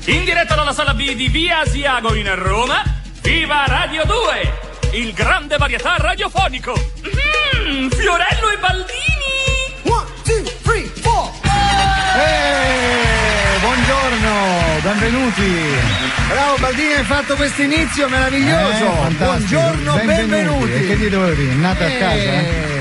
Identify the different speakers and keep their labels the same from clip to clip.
Speaker 1: In diretta dalla sala B di Via Asiago in Roma, viva Radio 2, il grande varietà radiofonico. Fiorello e Baldini.
Speaker 2: 1, 2, 3, 4.
Speaker 3: Buongiorno, benvenuti.
Speaker 2: Bravo Baldini, hai fatto questo inizio meraviglioso. Buongiorno, benvenuti.
Speaker 3: E che ti devo dire? Nata a casa?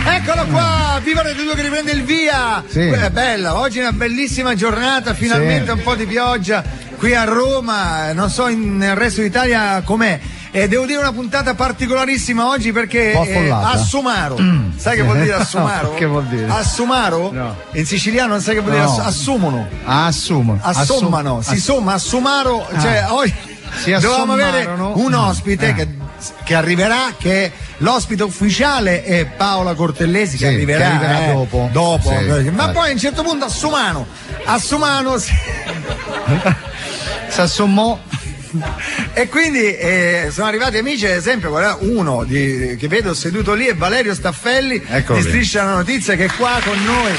Speaker 2: Eccolo qua, viva Radio 2 che riprende il via.
Speaker 3: Sì.
Speaker 2: È bella, oggi è una bellissima giornata, finalmente un po' di pioggia qui a Roma, non so nel resto d'Italia com'è. E devo dire una puntata particolarissima oggi perché Assumaro. Sai che vuol dire Assumaro?
Speaker 3: No, che vuol dire?
Speaker 2: Assumaro?
Speaker 3: No.
Speaker 2: In siciliano non sai che vuol dire assumono. Assommano. Si somma Assumaro, cioè oggi dovevamo avere un ospite che arriverà, che l'ospite ufficiale è Paola Cortellesi, che arriverà dopo.
Speaker 3: Sì,
Speaker 2: ma poi a un certo punto Assumano si
Speaker 3: assommò.
Speaker 2: E quindi sono arrivati amici, ad esempio uno che vedo seduto lì è Valerio Staffelli di Striscia la Notizia, che è qua con noi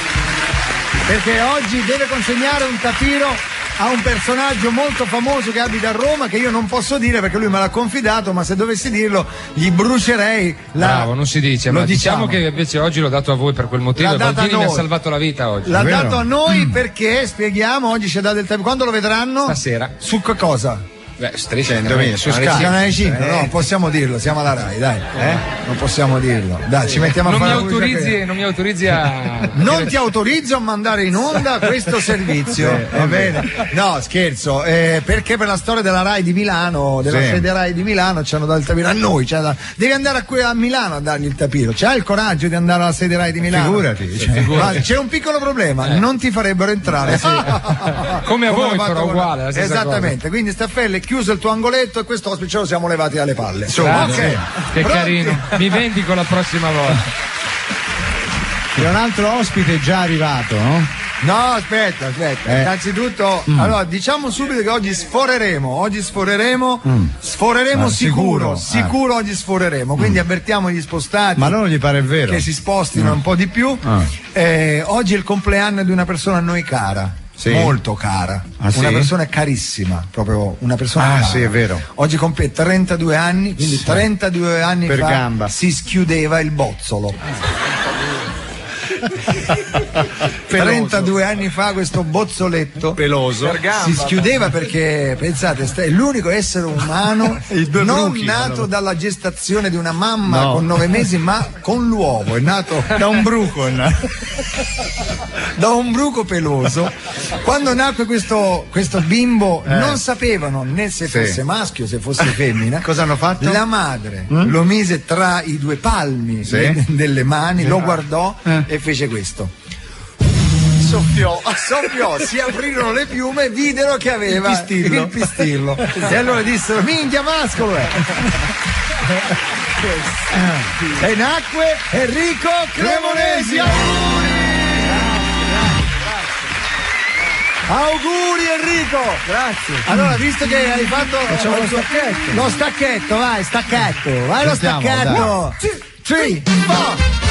Speaker 2: perché oggi deve consegnare un tapiro a un personaggio molto famoso che abita a Roma, che io non posso dire perché lui me l'ha confidato, ma se dovessi dirlo gli brucerei
Speaker 4: Bravo, non si dice, ma diciamo che invece oggi l'ho dato a voi per quel motivo, e Baldini mi ha salvato la vita oggi.
Speaker 2: L'ha dato a noi perché, spieghiamo, oggi c'è dato il tempo. Quando lo vedranno?
Speaker 4: Stasera.
Speaker 2: Su che cosa?
Speaker 4: Striscia
Speaker 2: su Canale 5, no, possiamo dirlo, siamo alla Rai, dai. Non possiamo dirlo. Dai, ci mettiamo a fare
Speaker 4: non mi autorizzi a
Speaker 2: Non ti autorizzo a mandare in onda questo servizio, va bene? No, scherzo, perché per la storia della Rai di Milano, della sede Rai di Milano, ci hanno dato il tapiro a noi, devi andare a Milano a dargli il tapiro. C'hai il coraggio di andare alla sede Rai di Milano?
Speaker 3: Figurati.
Speaker 2: Ma c'è un piccolo problema, non ti farebbero entrare.
Speaker 4: Come a voi, però uguale, la stessa
Speaker 2: esattamente,
Speaker 4: cosa.
Speaker 2: Quindi Staffelli, chiuso il tuo angoletto e quest'ospite ce lo siamo levati dalle palle.
Speaker 4: Che carino, mi vendico la prossima volta.
Speaker 3: C'è un altro ospite già arrivato, no?
Speaker 2: No, aspetta. Innanzitutto, allora diciamo subito che oggi sforeremo sicuro oggi sforeremo, quindi avvertiamo gli spostati.
Speaker 3: Ma non gli pare vero?
Speaker 2: Che si spostino un po' di più. Oggi è il compleanno di una persona a noi cara. Molto cara, una persona carissima, proprio una persona cara.
Speaker 3: Sì, è vero.
Speaker 2: Oggi compie 32 anni, quindi 32 anni
Speaker 3: per
Speaker 2: fa
Speaker 3: gamba.
Speaker 2: Si schiudeva il bozzolo. 32 anni fa questo bozzoletto
Speaker 3: peloso
Speaker 2: si schiudeva perché, pensate, è l'unico essere umano non nato dalla gestazione di una mamma con 9 mesi, ma con l'uovo, è nato
Speaker 3: da un bruco,
Speaker 2: da un bruco peloso. Quando nacque questo bimbo non sapevano né se fosse maschio, se fosse femmina.
Speaker 3: Cosa hanno fatto?
Speaker 2: La madre lo mise tra i due palmi delle mani, lo guardò e fece questo. Soffiò, si aprirono le piume e videro che aveva il pistillo. E allora dissero: minchia, mascolo è! E nacque Enrico Cremonesi. Auguri Enrico! Grazie. Allora, visto che hai fatto lo stacchetto, vai lo stacchetto. 3, 4.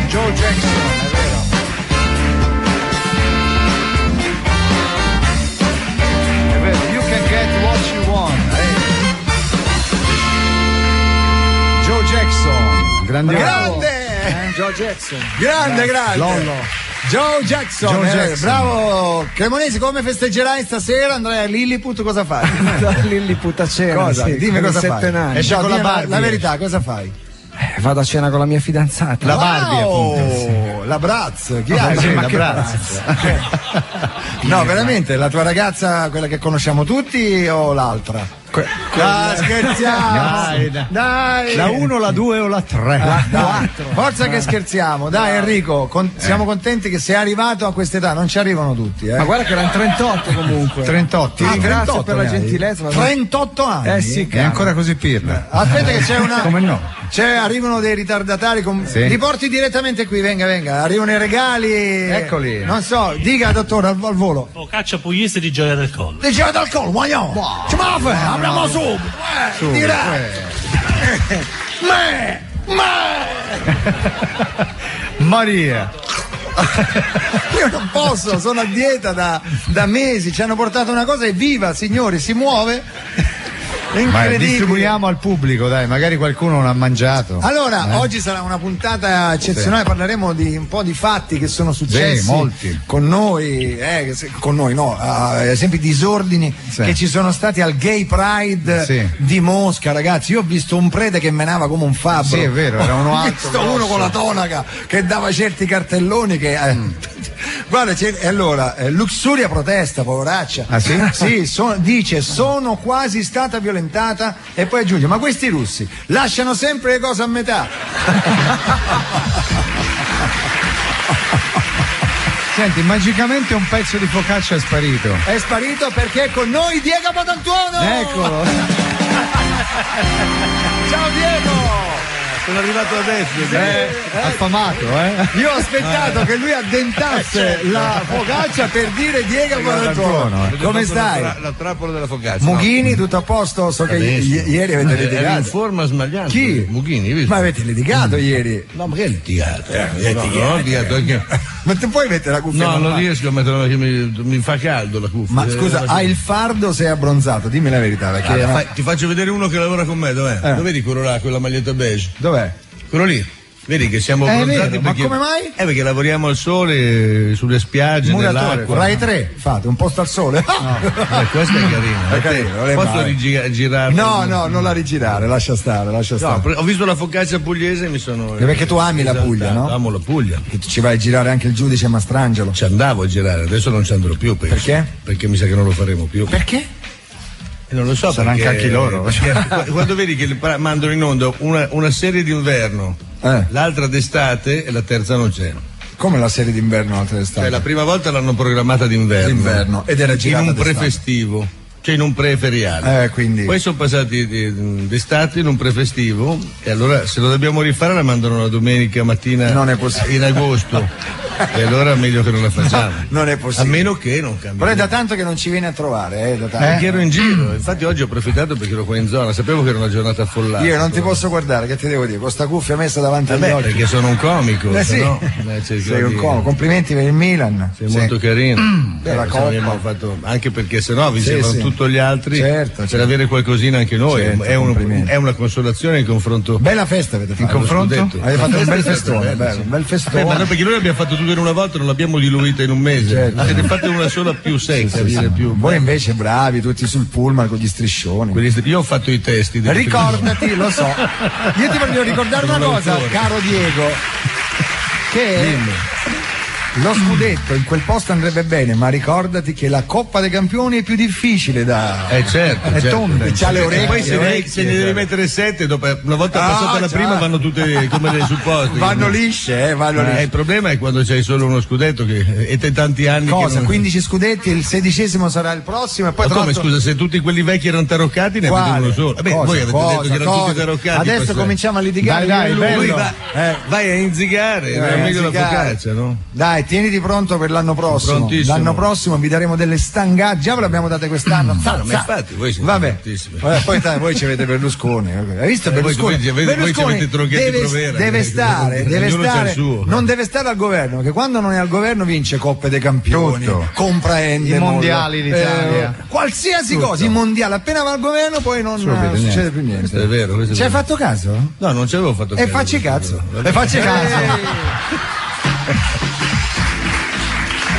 Speaker 2: Joe Jackson, è vero.
Speaker 3: È vero, you can get what you want.
Speaker 2: Joe Jackson.
Speaker 3: Grande.
Speaker 2: Joe Jackson. Grande.
Speaker 3: Lollo.
Speaker 2: Joe Jackson. Bravo. Cremonesi, come festeggerai stasera? Andrai a Lilliput, cosa fai?
Speaker 5: Lilliput a cena.
Speaker 2: Cosa? Dimmi cosa fai.
Speaker 3: Esce con la Barbie.
Speaker 2: La verità, cosa fai?
Speaker 5: Vado a cena con la mia fidanzata.
Speaker 2: La Barbie, appunto. La Braz. Chi è?
Speaker 3: La Braz.
Speaker 2: No, veramente, la tua ragazza, quella che conosciamo tutti, o l'altra? Scherziamo! Dai!
Speaker 3: La 1, la 2 o la 3?
Speaker 2: La 4. Forza che scherziamo. Dai Enrico, siamo contenti che sei arrivato a quest'età, non ci arrivano tutti.
Speaker 5: Ma guarda che erano 38 comunque.
Speaker 3: 38.
Speaker 5: Grazie 38 per la gentilezza.
Speaker 2: 38 anni?
Speaker 5: Sì,
Speaker 3: è ancora così pirla.
Speaker 2: Aspetta che c'è una...
Speaker 3: Come no?
Speaker 2: Arrivano dei ritardatari li porti direttamente qui, venga, arrivano i regali.
Speaker 3: Eccoli.
Speaker 2: Non so, dica dottore al volo.
Speaker 6: Focaccia pugliese di Gioia del Collo.
Speaker 2: Di Gioia del Collo, vogliamo? Ci ma fai? Apriamo subito. Diretto.
Speaker 3: Maria.
Speaker 2: Io non posso, sono a dieta da mesi, ci hanno portato una cosa, è viva, signori, si muove.
Speaker 3: Ma distribuiamo al pubblico, dai, magari qualcuno non ha mangiato.
Speaker 2: Allora, oggi sarà una puntata eccezionale, parleremo di un po' di fatti che sono successi
Speaker 3: molti.
Speaker 2: Con noi, esempi disordini che ci sono stati al Gay Pride di Mosca, ragazzi. Io ho visto un prete che menava come un fabbro.
Speaker 3: Sì, è vero, era uno alto.
Speaker 2: Ho visto uno con la tonaca che dava certi cartelloni che guarda, allora Luxuria protesta, poveraccia.
Speaker 3: Ah sì?
Speaker 2: Sì, dice sono quasi stata violentata e poi aggiunge ma questi russi lasciano sempre le cose a metà.
Speaker 3: Senti, magicamente un pezzo di focaccia è sparito.
Speaker 2: È sparito perché è con noi Diego Patantuono.
Speaker 3: Eccolo.
Speaker 2: Ciao Diego.
Speaker 7: Sono arrivato adesso.
Speaker 3: Affamato,
Speaker 2: Io ho aspettato che lui addentasse la focaccia per dire Diego Patantuono. Come stai?
Speaker 7: La trappola della focaccia.
Speaker 2: Mughini, tutto a posto? So che ieri avete litigato.
Speaker 7: Era in forma smagliante.
Speaker 2: Chi?
Speaker 7: Mughini, visto?
Speaker 2: Ma avete litigato ieri?
Speaker 7: No, ma che litigato? No, litigato anche.
Speaker 2: Ma te puoi mettere la cuffia?
Speaker 7: No, non riesco a metterla perché mi fa caldo la cuffia.
Speaker 2: Ma scusa, hai il fardo o sei abbronzato? Dimmi la verità. Perché
Speaker 7: ti faccio vedere uno che lavora con me, dov'è? Lo vedi quello là, quella maglietta beige?
Speaker 2: Dov'è?
Speaker 7: Quello lì. Vedi che siamo abbronzati
Speaker 2: ma come mai?
Speaker 7: Perché lavoriamo al sole, sulle spiagge, nell'acqua.
Speaker 2: Rai 3, fate un posto al sole.
Speaker 7: No. Questa è carina.
Speaker 2: È carino,
Speaker 7: posso rigirare?
Speaker 2: No, non la rigirare, lascia stare.
Speaker 7: No, ho visto la focaccia pugliese e mi sono.
Speaker 2: Perché tu ami la Puglia, no?
Speaker 7: Amo la Puglia.
Speaker 2: Che ci vai a girare anche il giudice Mastrangelo.
Speaker 7: Ci andavo a girare, adesso non ci andrò più. Penso.
Speaker 2: Perché?
Speaker 7: Perché mi sa che non lo faremo più.
Speaker 2: Perché?
Speaker 7: Non lo so,
Speaker 3: saranno anche loro.
Speaker 7: Quando vedi che mandano in onda una serie d'inverno, l'altra d'estate e la terza non c'è.
Speaker 2: Come la serie d'inverno l'altra d'estate?
Speaker 7: Cioè, la prima volta l'hanno programmata d'inverno.
Speaker 2: Ed era girata
Speaker 7: in un
Speaker 2: d'estate.
Speaker 7: prefestivo. Cioè in un pre-feriale.
Speaker 2: Quindi.
Speaker 7: Poi sono passati d'estate in un prefestivo e allora se lo dobbiamo rifare la mandano la domenica mattina
Speaker 2: non è possibile.
Speaker 7: In agosto. E allora è meglio che non la facciamo.
Speaker 2: Non è possibile.
Speaker 7: A meno che non cambi.
Speaker 2: Però è da tanto che non ci viene a trovare,
Speaker 7: Perché ero in giro, infatti oggi ho approfittato perché ero qua in zona, sapevo che era una giornata affollata.
Speaker 2: Io non ti posso guardare, che ti devo dire, con sta cuffia messa davanti agli occhi.
Speaker 7: Perché sono un comico.
Speaker 2: Sì.
Speaker 7: No?
Speaker 2: Sei un comico, complimenti per il Milan.
Speaker 7: Sei molto carino.
Speaker 2: La Coppa.
Speaker 7: Fatto, anche perché sennò vi sembrano tutti gli altri.
Speaker 2: Certo.
Speaker 7: Per avere qualcosina anche noi.
Speaker 2: Certo,
Speaker 7: è una consolazione in confronto.
Speaker 2: Bella festa avete fatto.
Speaker 3: In confronto?
Speaker 2: Avete fatto un bel festone, un bel festone.
Speaker 7: Ma no, perché noi l'abbiamo fatto tutto in una volta, non l'abbiamo diluita in un mese.
Speaker 2: Certo.
Speaker 7: Se ne fate una sola più secca. Più
Speaker 2: voi invece bravi, tutti sul pullman con gli striscioni.
Speaker 7: Io ho fatto i testi.
Speaker 2: Ricordati, lo so. Io ti voglio ricordare una cosa, caro Diego, che lo scudetto in quel posto andrebbe bene, ma ricordati che la Coppa dei Campioni è più difficile da.
Speaker 7: Certo.
Speaker 2: È tonda, c'ha le orecchie.
Speaker 7: E poi se ne devi mettere 7, dopo una volta passata la prima vanno tutte come dei supposti.
Speaker 2: Vanno lisce, vanno lisce.
Speaker 7: Il problema è quando c'hai solo uno scudetto e te tanti anni.
Speaker 2: Cosa? 15 scudetti, il 16° sarà il prossimo e poi
Speaker 7: ma come scusa, se tutti quelli vecchi erano taroccati ne avete uno solo. Voi avete detto che erano tutti taroccati.
Speaker 2: Adesso cominciamo a litigare.
Speaker 3: Dai,
Speaker 7: vai a inzigare, è meglio la focaccia, no?
Speaker 2: Dai, tieniti pronto per l'anno prossimo.
Speaker 7: Prontissimo.
Speaker 2: L'anno prossimo vi daremo delle stangate. Già ve l'abbiamo date quest'anno.
Speaker 7: Ma infatti voi siete prontissimi.
Speaker 2: Poi voi ci avete Berlusconi. Hai visto Berlusconi?
Speaker 7: Voi ci avete Tronchetti Provera.
Speaker 2: Deve stare. Non deve stare al governo, perché quando non è al governo vince Coppe dei Campioni, compra Endemol,
Speaker 3: i mondiali d'Italia,
Speaker 2: qualsiasi cosa, i mondiali. Appena va al governo poi non succede più niente.
Speaker 7: Questo è vero.
Speaker 2: Ci hai fatto caso?
Speaker 7: No, non ci avevo fatto caso.
Speaker 2: E facci cazzo.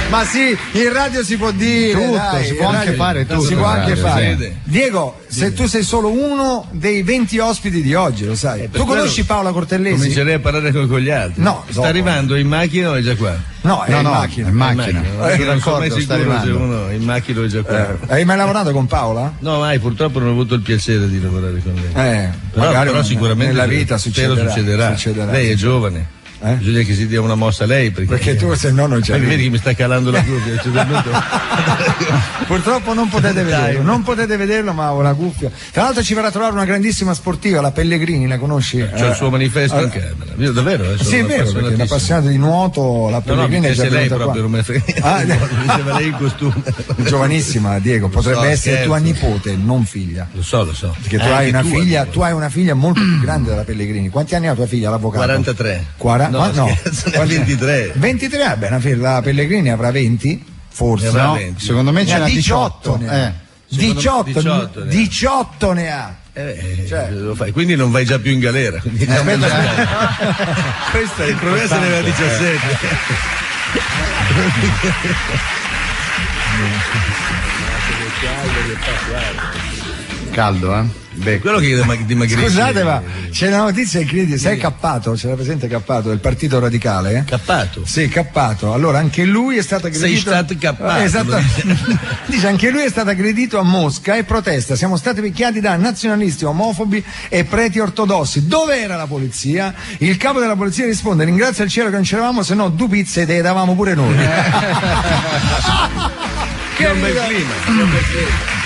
Speaker 2: Ma sì, in radio si può dire
Speaker 3: tutto,
Speaker 2: dai,
Speaker 3: si può anche fare tutto.
Speaker 2: Si può anche fare.
Speaker 7: Sì.
Speaker 2: Diego, se tu sei solo uno dei 20 ospiti di oggi, lo sai. Tu conosci Paola Cortellesi?
Speaker 7: Comincerei a parlare con gli altri.
Speaker 2: No,
Speaker 7: sta arrivando in macchina o è già qua?
Speaker 2: No, è in macchina.
Speaker 3: In macchina.
Speaker 7: Non sono mai sicuro se uno in macchina o è già qua.
Speaker 2: Hai mai lavorato con Paola?
Speaker 7: No, mai, purtroppo non ho avuto il piacere di lavorare con lei.
Speaker 2: Però
Speaker 7: sicuramente
Speaker 2: nella vita succederà.
Speaker 7: Lei è giovane. Bisogna che si dia una mossa a lei
Speaker 2: perché tu se no non c'è.
Speaker 7: Vedi che mi sta calando la cuffia.
Speaker 2: Purtroppo non potete vederlo, ma ho la cuffia. Tra l'altro ci verrà a trovare una grandissima sportiva, la Pellegrini, la conosci?
Speaker 7: C'è il suo manifesto in camera. Io davvero?
Speaker 2: Sì, è vero, perché è una appassionata di nuoto, la Pellegrini è già
Speaker 7: lei
Speaker 2: venuta
Speaker 7: proprio
Speaker 2: qua.
Speaker 7: non me diceva lei in costume.
Speaker 2: Giovanissima, Diego, potrebbe essere tua nipote, non figlia.
Speaker 7: Lo so.
Speaker 2: Perché tu hai una figlia molto più grande della Pellegrini. Quanti anni ha tua figlia, l'avvocato?
Speaker 7: 43.
Speaker 2: No,
Speaker 7: 23.
Speaker 2: 23, vabbè, la Pellegrini avrà 20, forse.
Speaker 3: No, secondo me ce n'ha 18.
Speaker 2: 18 ne ha.
Speaker 7: Lo fai. Quindi non vai già più in galera. Questo è il problema, se ne aveva 17.
Speaker 3: Caldo, eh?
Speaker 7: Beh, quello che dimagrisce.
Speaker 2: Scusate, ma c'è una notizia incredibile. Sai Cappato? C'era presente Cappato del Partito Radicale?
Speaker 7: Cappato?
Speaker 2: Sì, Cappato. Allora anche lui è stato aggredito.
Speaker 7: Sei stato cappato.
Speaker 2: Esatto. Dice anche lui è stato aggredito a Mosca e protesta. Siamo stati picchiati da nazionalisti, omofobi e preti ortodossi. Dove era la polizia? Il capo della polizia risponde: ringrazia il cielo che non c'eravamo, se no due pizze te le davamo pure noi.
Speaker 7: Che un bel clima.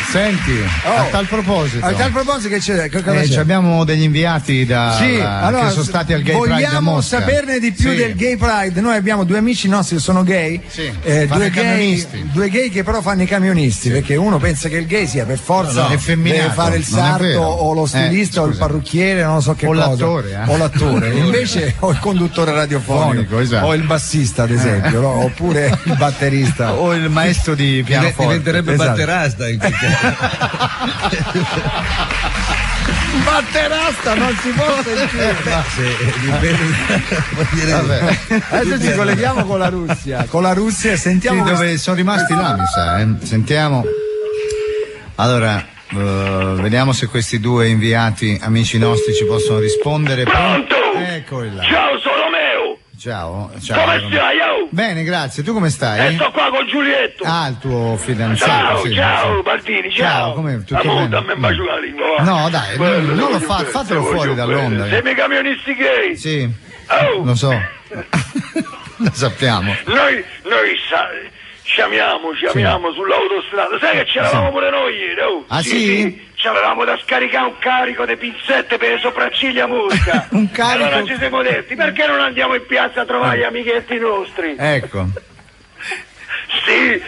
Speaker 3: Senti, a tal proposito
Speaker 2: che c'è?
Speaker 3: abbiamo degli inviati
Speaker 2: che
Speaker 3: sono stati al Gay Pride a
Speaker 2: vogliamo
Speaker 3: Mosca.
Speaker 2: saperne di più del Gay Pride. Noi abbiamo due amici nostri che sono gay, due gay che però fanno i camionisti, perché uno pensa che il gay sia per forza deve fare il sarto o lo stilista o il parrucchiere, non so che cosa,
Speaker 3: l'attore,
Speaker 2: o l'attore. Invece o il conduttore radiofonico,
Speaker 3: esatto.
Speaker 2: o il bassista ad esempio, no? Oppure il batterista
Speaker 3: o il maestro di pianoforte.
Speaker 7: Diventerebbe batterasta in quel caso.
Speaker 2: Batterasta non si può sentire. Adesso ci colleghiamo con la Russia e sentiamo
Speaker 3: dove sono rimasti là, mi sa, Sentiamo. Allora, vediamo se questi due inviati amici nostri ci possono rispondere.
Speaker 8: Pronto?
Speaker 3: Eccoli là.
Speaker 8: Ciao, sono Meo.
Speaker 3: Ciao.
Speaker 8: Come stai?
Speaker 3: Bene, grazie. Tu come stai?
Speaker 8: Sto qua con Giulietto.
Speaker 3: Ah, il tuo fidanzato.
Speaker 8: Ciao, Baldini, ciao.
Speaker 3: Come tutto bene?
Speaker 8: Dammi un bacio la lingua.
Speaker 3: No, dai, non lo fatelo fuori dall'onda.
Speaker 8: Siamo i camionisti gay.
Speaker 3: Sì.
Speaker 8: Oh.
Speaker 3: Lo so. Lo sappiamo.
Speaker 8: Noi ci amiamo sull'autostrada. Sai che c'eravamo pure noi ieri?
Speaker 3: Ah, sì?
Speaker 8: C'avevamo da scaricare un carico di pinzette per le sopracciglia a Mosca.
Speaker 3: Un carico?
Speaker 8: Allora ci siamo detti, perché non andiamo in piazza a trovare gli amichetti nostri?
Speaker 3: Ecco.
Speaker 8: Sì.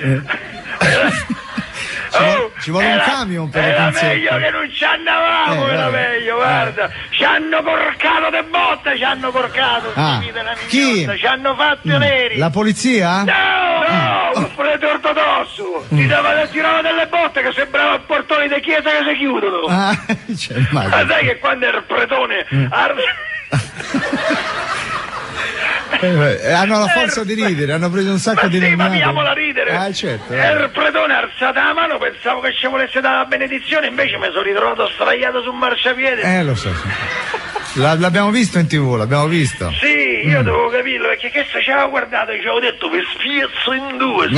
Speaker 3: Ci vuole un camion per le pinzette.
Speaker 8: Era meglio che non ci andavamo, era meglio, guarda. Ci hanno porcato de botte, ci hanno porcato.
Speaker 3: Chi?
Speaker 8: Ci hanno fatto neri.
Speaker 3: La polizia?
Speaker 8: No, un prete ortodosso. Ti tirava delle botte che sembrava il portone di chiesa che si chiudono.
Speaker 3: Ma
Speaker 8: sai che quando era il pretone
Speaker 3: hanno la forza di ridere, hanno preso un sacco di
Speaker 8: ma diamola ridere.
Speaker 3: Certo.
Speaker 8: Il pretone ha alzato la mano, pensavo che ci volesse dare la benedizione, invece mi sono ritrovato sdraiato sul marciapiede.
Speaker 3: Lo so. L'abbiamo visto in TV, l'abbiamo visto.
Speaker 8: Sì, io dovevo capirlo, perché questo ci aveva guardato e ci avevo detto vi spiezzo in due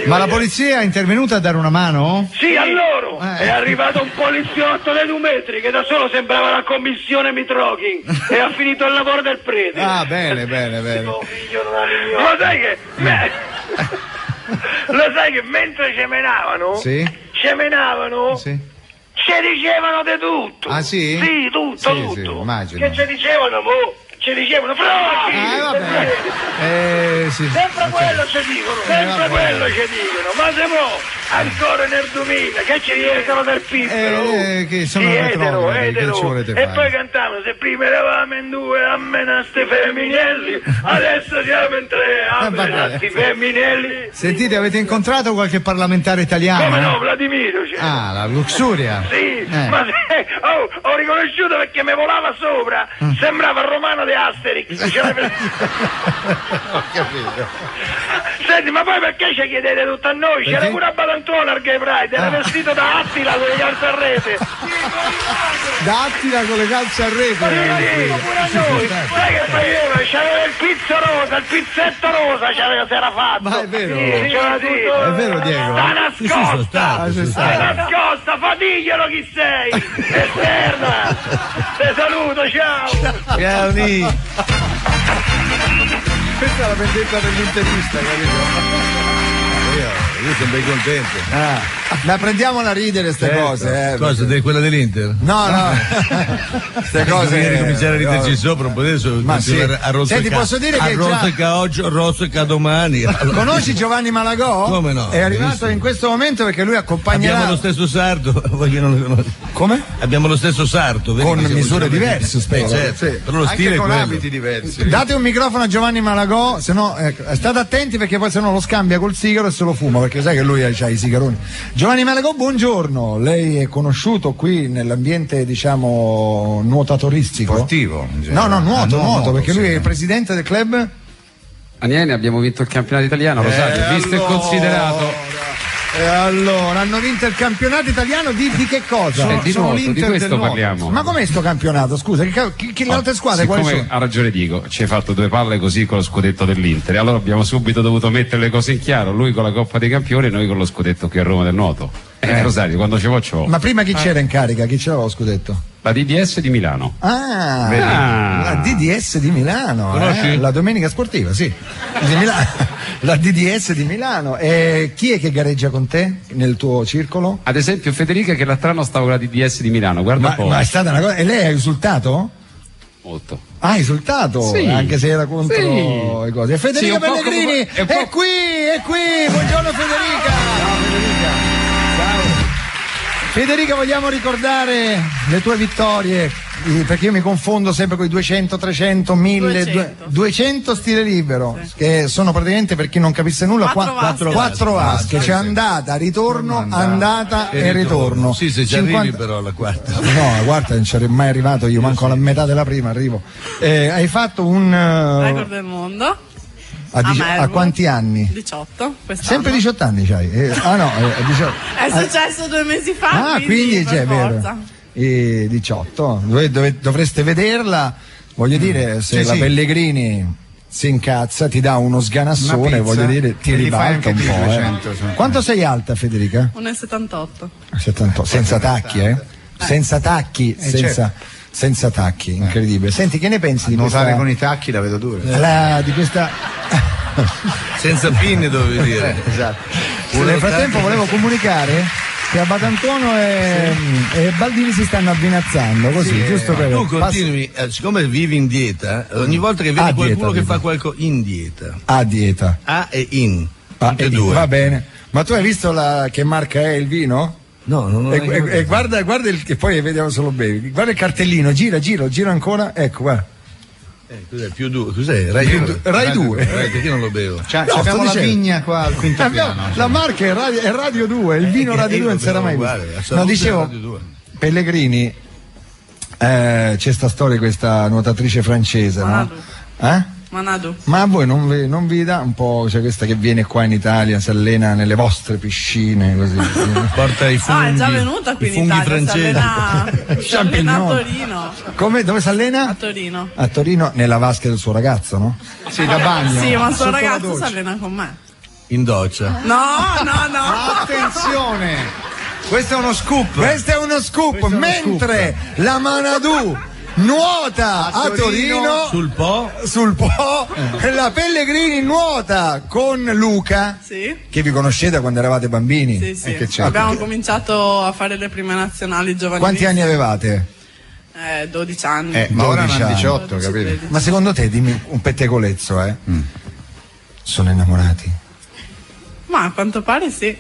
Speaker 3: Ma la polizia è intervenuta a dare una mano?
Speaker 8: Sì, a loro. È arrivato un poliziotto dei 2 metri che da solo sembrava la commissione Mitrochi e ha finito il lavoro del prete.
Speaker 3: Ah, bene.
Speaker 8: Lo sai che mentre cemenavano
Speaker 3: sì.
Speaker 8: Ci dicevano di tutto.
Speaker 3: Ah, sì?
Speaker 8: Sì, tutto.
Speaker 3: Sì, immagino.
Speaker 8: Che ci dicevano, ci dicevano sempre quello ci dicono, quello ci dicono, ma se mo ancora nel 2000 che ci dicono del piccolo
Speaker 3: che sono etero.
Speaker 8: E poi cantavano, se prima eravamo in 2 a menaste femminelli, adesso siamo in 3 a menasti femminelli.
Speaker 3: Sentite, avete incontrato qualche parlamentare italiano?
Speaker 8: Come no, Vladimiro c'è.
Speaker 3: Ah, la Luxuria.
Speaker 8: Sì, ma ho riconosciuto perché mi volava sopra, sembrava il romano di Asterix.
Speaker 3: Ho capito.
Speaker 8: Senti, ma poi perché ci chiedete tutto a noi? C'era pure a Badantuola al Gay Pride, era vestito da Attila con le calze a rete.
Speaker 2: D'Attila con le calze a rete.
Speaker 8: Pure noi. Sai che faceva? C'aveva il pizzo rosa, il pizzetto rosa si era fatto.
Speaker 2: Ma è vero?
Speaker 8: È
Speaker 2: vero, Diego?
Speaker 8: Sta nascosta, fatiglielo chi sei. Esterna. Te saluto, ciao.
Speaker 7: Ciao, Ni.
Speaker 2: Questa è la vendetta dell'intervista, capito?
Speaker 7: Io sono ben contento.
Speaker 2: Ma prendiamola a ridere queste cose.
Speaker 7: Cosa? Quella dell'Inter?
Speaker 2: No. Queste cose.
Speaker 7: Cominciare a riderci sopra un po' adesso.
Speaker 2: Ma sì. Senti, posso dire che
Speaker 7: rosica oggi, rosica domani.
Speaker 2: Conosci Giovanni Malagò?
Speaker 7: Come no?
Speaker 2: È arrivato in questo momento perché lui accompagnerà.
Speaker 7: Abbiamo lo stesso sarto, voi che non lo conosci.
Speaker 2: Come?
Speaker 7: Abbiamo lo stesso sarto.
Speaker 2: Con misure diverse, spero.
Speaker 7: Certo,
Speaker 2: sì.
Speaker 7: però lo stile
Speaker 2: anche
Speaker 7: è
Speaker 2: con
Speaker 7: quello.
Speaker 2: abiti diversi. Date un microfono a Giovanni Malagò, se no state attenti perché poi se no lo scambia col sigaro e se lo fuma, perché sai che lui ha i sigaroni. Giovanni Malagò, buongiorno. Lei è conosciuto qui nell'ambiente, diciamo, nuotatoristico?
Speaker 3: Sportivo.
Speaker 2: No, nuoto, perché lui è il presidente del club.
Speaker 4: Aniene, abbiamo vinto il campionato italiano, lo sai, visto e considerato.
Speaker 2: E allora, hanno vinto il campionato italiano di che cosa?
Speaker 4: Di nuoto, di questo parliamo.
Speaker 2: Ma com'è sto campionato? Scusa, che le altre squadre quali sono?
Speaker 4: Ha ragione Dico, ci hai fatto due palle così con lo scudetto dell'Inter, allora abbiamo subito dovuto mettere le cose in chiaro, lui con la Coppa dei Campioni e noi con lo scudetto qui a Roma del nuoto. Rosario, quando ce l'ho.
Speaker 2: Ma prima chi c'era in carica? Chi c'era lo scudetto?
Speaker 4: La DDS di Milano.
Speaker 2: La DDS di Milano.
Speaker 7: Conosci?
Speaker 2: La domenica sportiva, sì. Di Milano. La DDS di Milano. E chi è che gareggia con te nel tuo circolo?
Speaker 4: Ad esempio Federica, che l'altro anno stava con la DDS di Milano, guarda un po'.
Speaker 2: Ma è stata una cosa. E lei ha risultato?
Speaker 4: Molto.
Speaker 2: Ha risultato?
Speaker 4: Sì.
Speaker 2: Anche se era contro
Speaker 4: Sì.
Speaker 2: le cose. E Federica Pellegrini è qui. Buongiorno Federica. Ciao Federica. Federica, vogliamo ricordare le tue vittorie, perché io mi confondo sempre con i 200, 300, 1000, 200 stile libero, sì. Che sono praticamente, per chi non capisse nulla, 4 vasche, c'è andata, ritorno, andata e ritorno.
Speaker 7: Sì, se ci arrivi però alla quarta.
Speaker 2: No, la quarta non ci sarei mai arrivato, io manco alla metà della prima arrivo. Hai fatto un
Speaker 9: record del mondo.
Speaker 2: A quanti anni?
Speaker 9: 18. Quest'anno.
Speaker 2: Sempre 18 anni c'hai? 18.
Speaker 9: È successo 2 mesi fa.
Speaker 2: Quindi c'è, vero. 18. Dovreste vederla, voglio dire, se la Pellegrini si incazza, ti dà uno sganassone, voglio dire, ti ribalta un po'. 200, Quanto sei alta, Federica?
Speaker 9: 1,78.
Speaker 2: 78, senza tacchi, Senza tacchi, senza tacchi, incredibile. Senti, che ne pensi di questa?
Speaker 3: Nuotare con i tacchi la vedo dura.
Speaker 2: Di questa.
Speaker 7: Senza pinne dovevi dire.
Speaker 2: Esatto. Nel frattempo volevo comunicare che a Batantuono e Baldini si stanno abbinazzando così, giusto per.
Speaker 7: Tu continui, siccome vivi in dieta, ogni volta che vedi qualcuno che fa qualcosa in dieta.
Speaker 2: A dieta.
Speaker 7: A e in.
Speaker 2: E due. Va bene. Ma tu hai visto che marca è il vino?
Speaker 7: No, non ho
Speaker 2: e guarda che poi vediamo solo bevi. Guarda il cartellino, gira ancora, ecco, guarda.
Speaker 7: Cos'è? Più 2, cos'è? Rai 2. Perché non lo bevo?
Speaker 3: Abbiamo la vigna qua al quinto piano.
Speaker 2: La marca è Radio 2, il vino Radio 2 non si era mai visto. No, dicevo, Pellegrini, c'è sta storia di questa nuotatrice francese, no?
Speaker 9: Manado.
Speaker 2: Ma a voi non vi dà un po', cioè questa che viene qua in Italia, si allena nelle vostre piscine, così?
Speaker 7: Porta i funghi.
Speaker 9: È già venuta qui in Italia, si allena a Torino.
Speaker 2: Come? Dove si allena?
Speaker 9: A Torino.
Speaker 2: A Torino, nella vasca del suo ragazzo, no?
Speaker 3: Sì, da bagno.
Speaker 9: Sì, ma il suo ragazzo si allena con me.
Speaker 7: In doccia.
Speaker 9: No.
Speaker 2: Attenzione! Questo è uno scoop. Mentre la Manadou nuota a Torino
Speaker 7: sul Po
Speaker 2: la Pellegrini nuota con Luca, che vi conoscete quando eravate bambini.
Speaker 9: Sì. Abbiamo cominciato a fare le prime nazionali giovanili.
Speaker 2: Quanti anni avevate?
Speaker 9: 12 anni.
Speaker 3: Ma ora hanno 18, capito?
Speaker 2: Ma secondo te, dimmi un pettegolezzo, sono innamorati?
Speaker 9: Ma a quanto pare sì.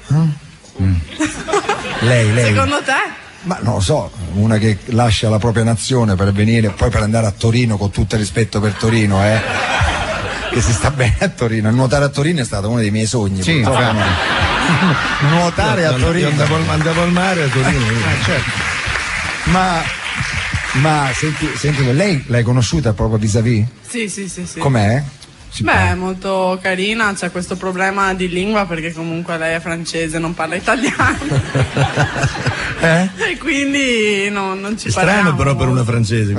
Speaker 2: Lei
Speaker 9: secondo te?
Speaker 2: Ma non lo so, una che lascia la propria nazione per venire, poi per andare a Torino, con tutto il rispetto per Torino, che si sta bene a Torino. Nuotare a Torino è stato uno dei miei sogni.
Speaker 3: Sì,
Speaker 2: nuotare a Torino.
Speaker 7: Andavo al mare a Torino.
Speaker 2: Certo. Ma senti, lei l'hai conosciuta proprio vis-à-vis?
Speaker 9: Sì.
Speaker 2: Com'è?
Speaker 9: Beh, è molto carina, c'è questo problema di lingua perché comunque lei è francese, non parla italiano. E quindi non ci parliamo.
Speaker 7: Strano però per una francese.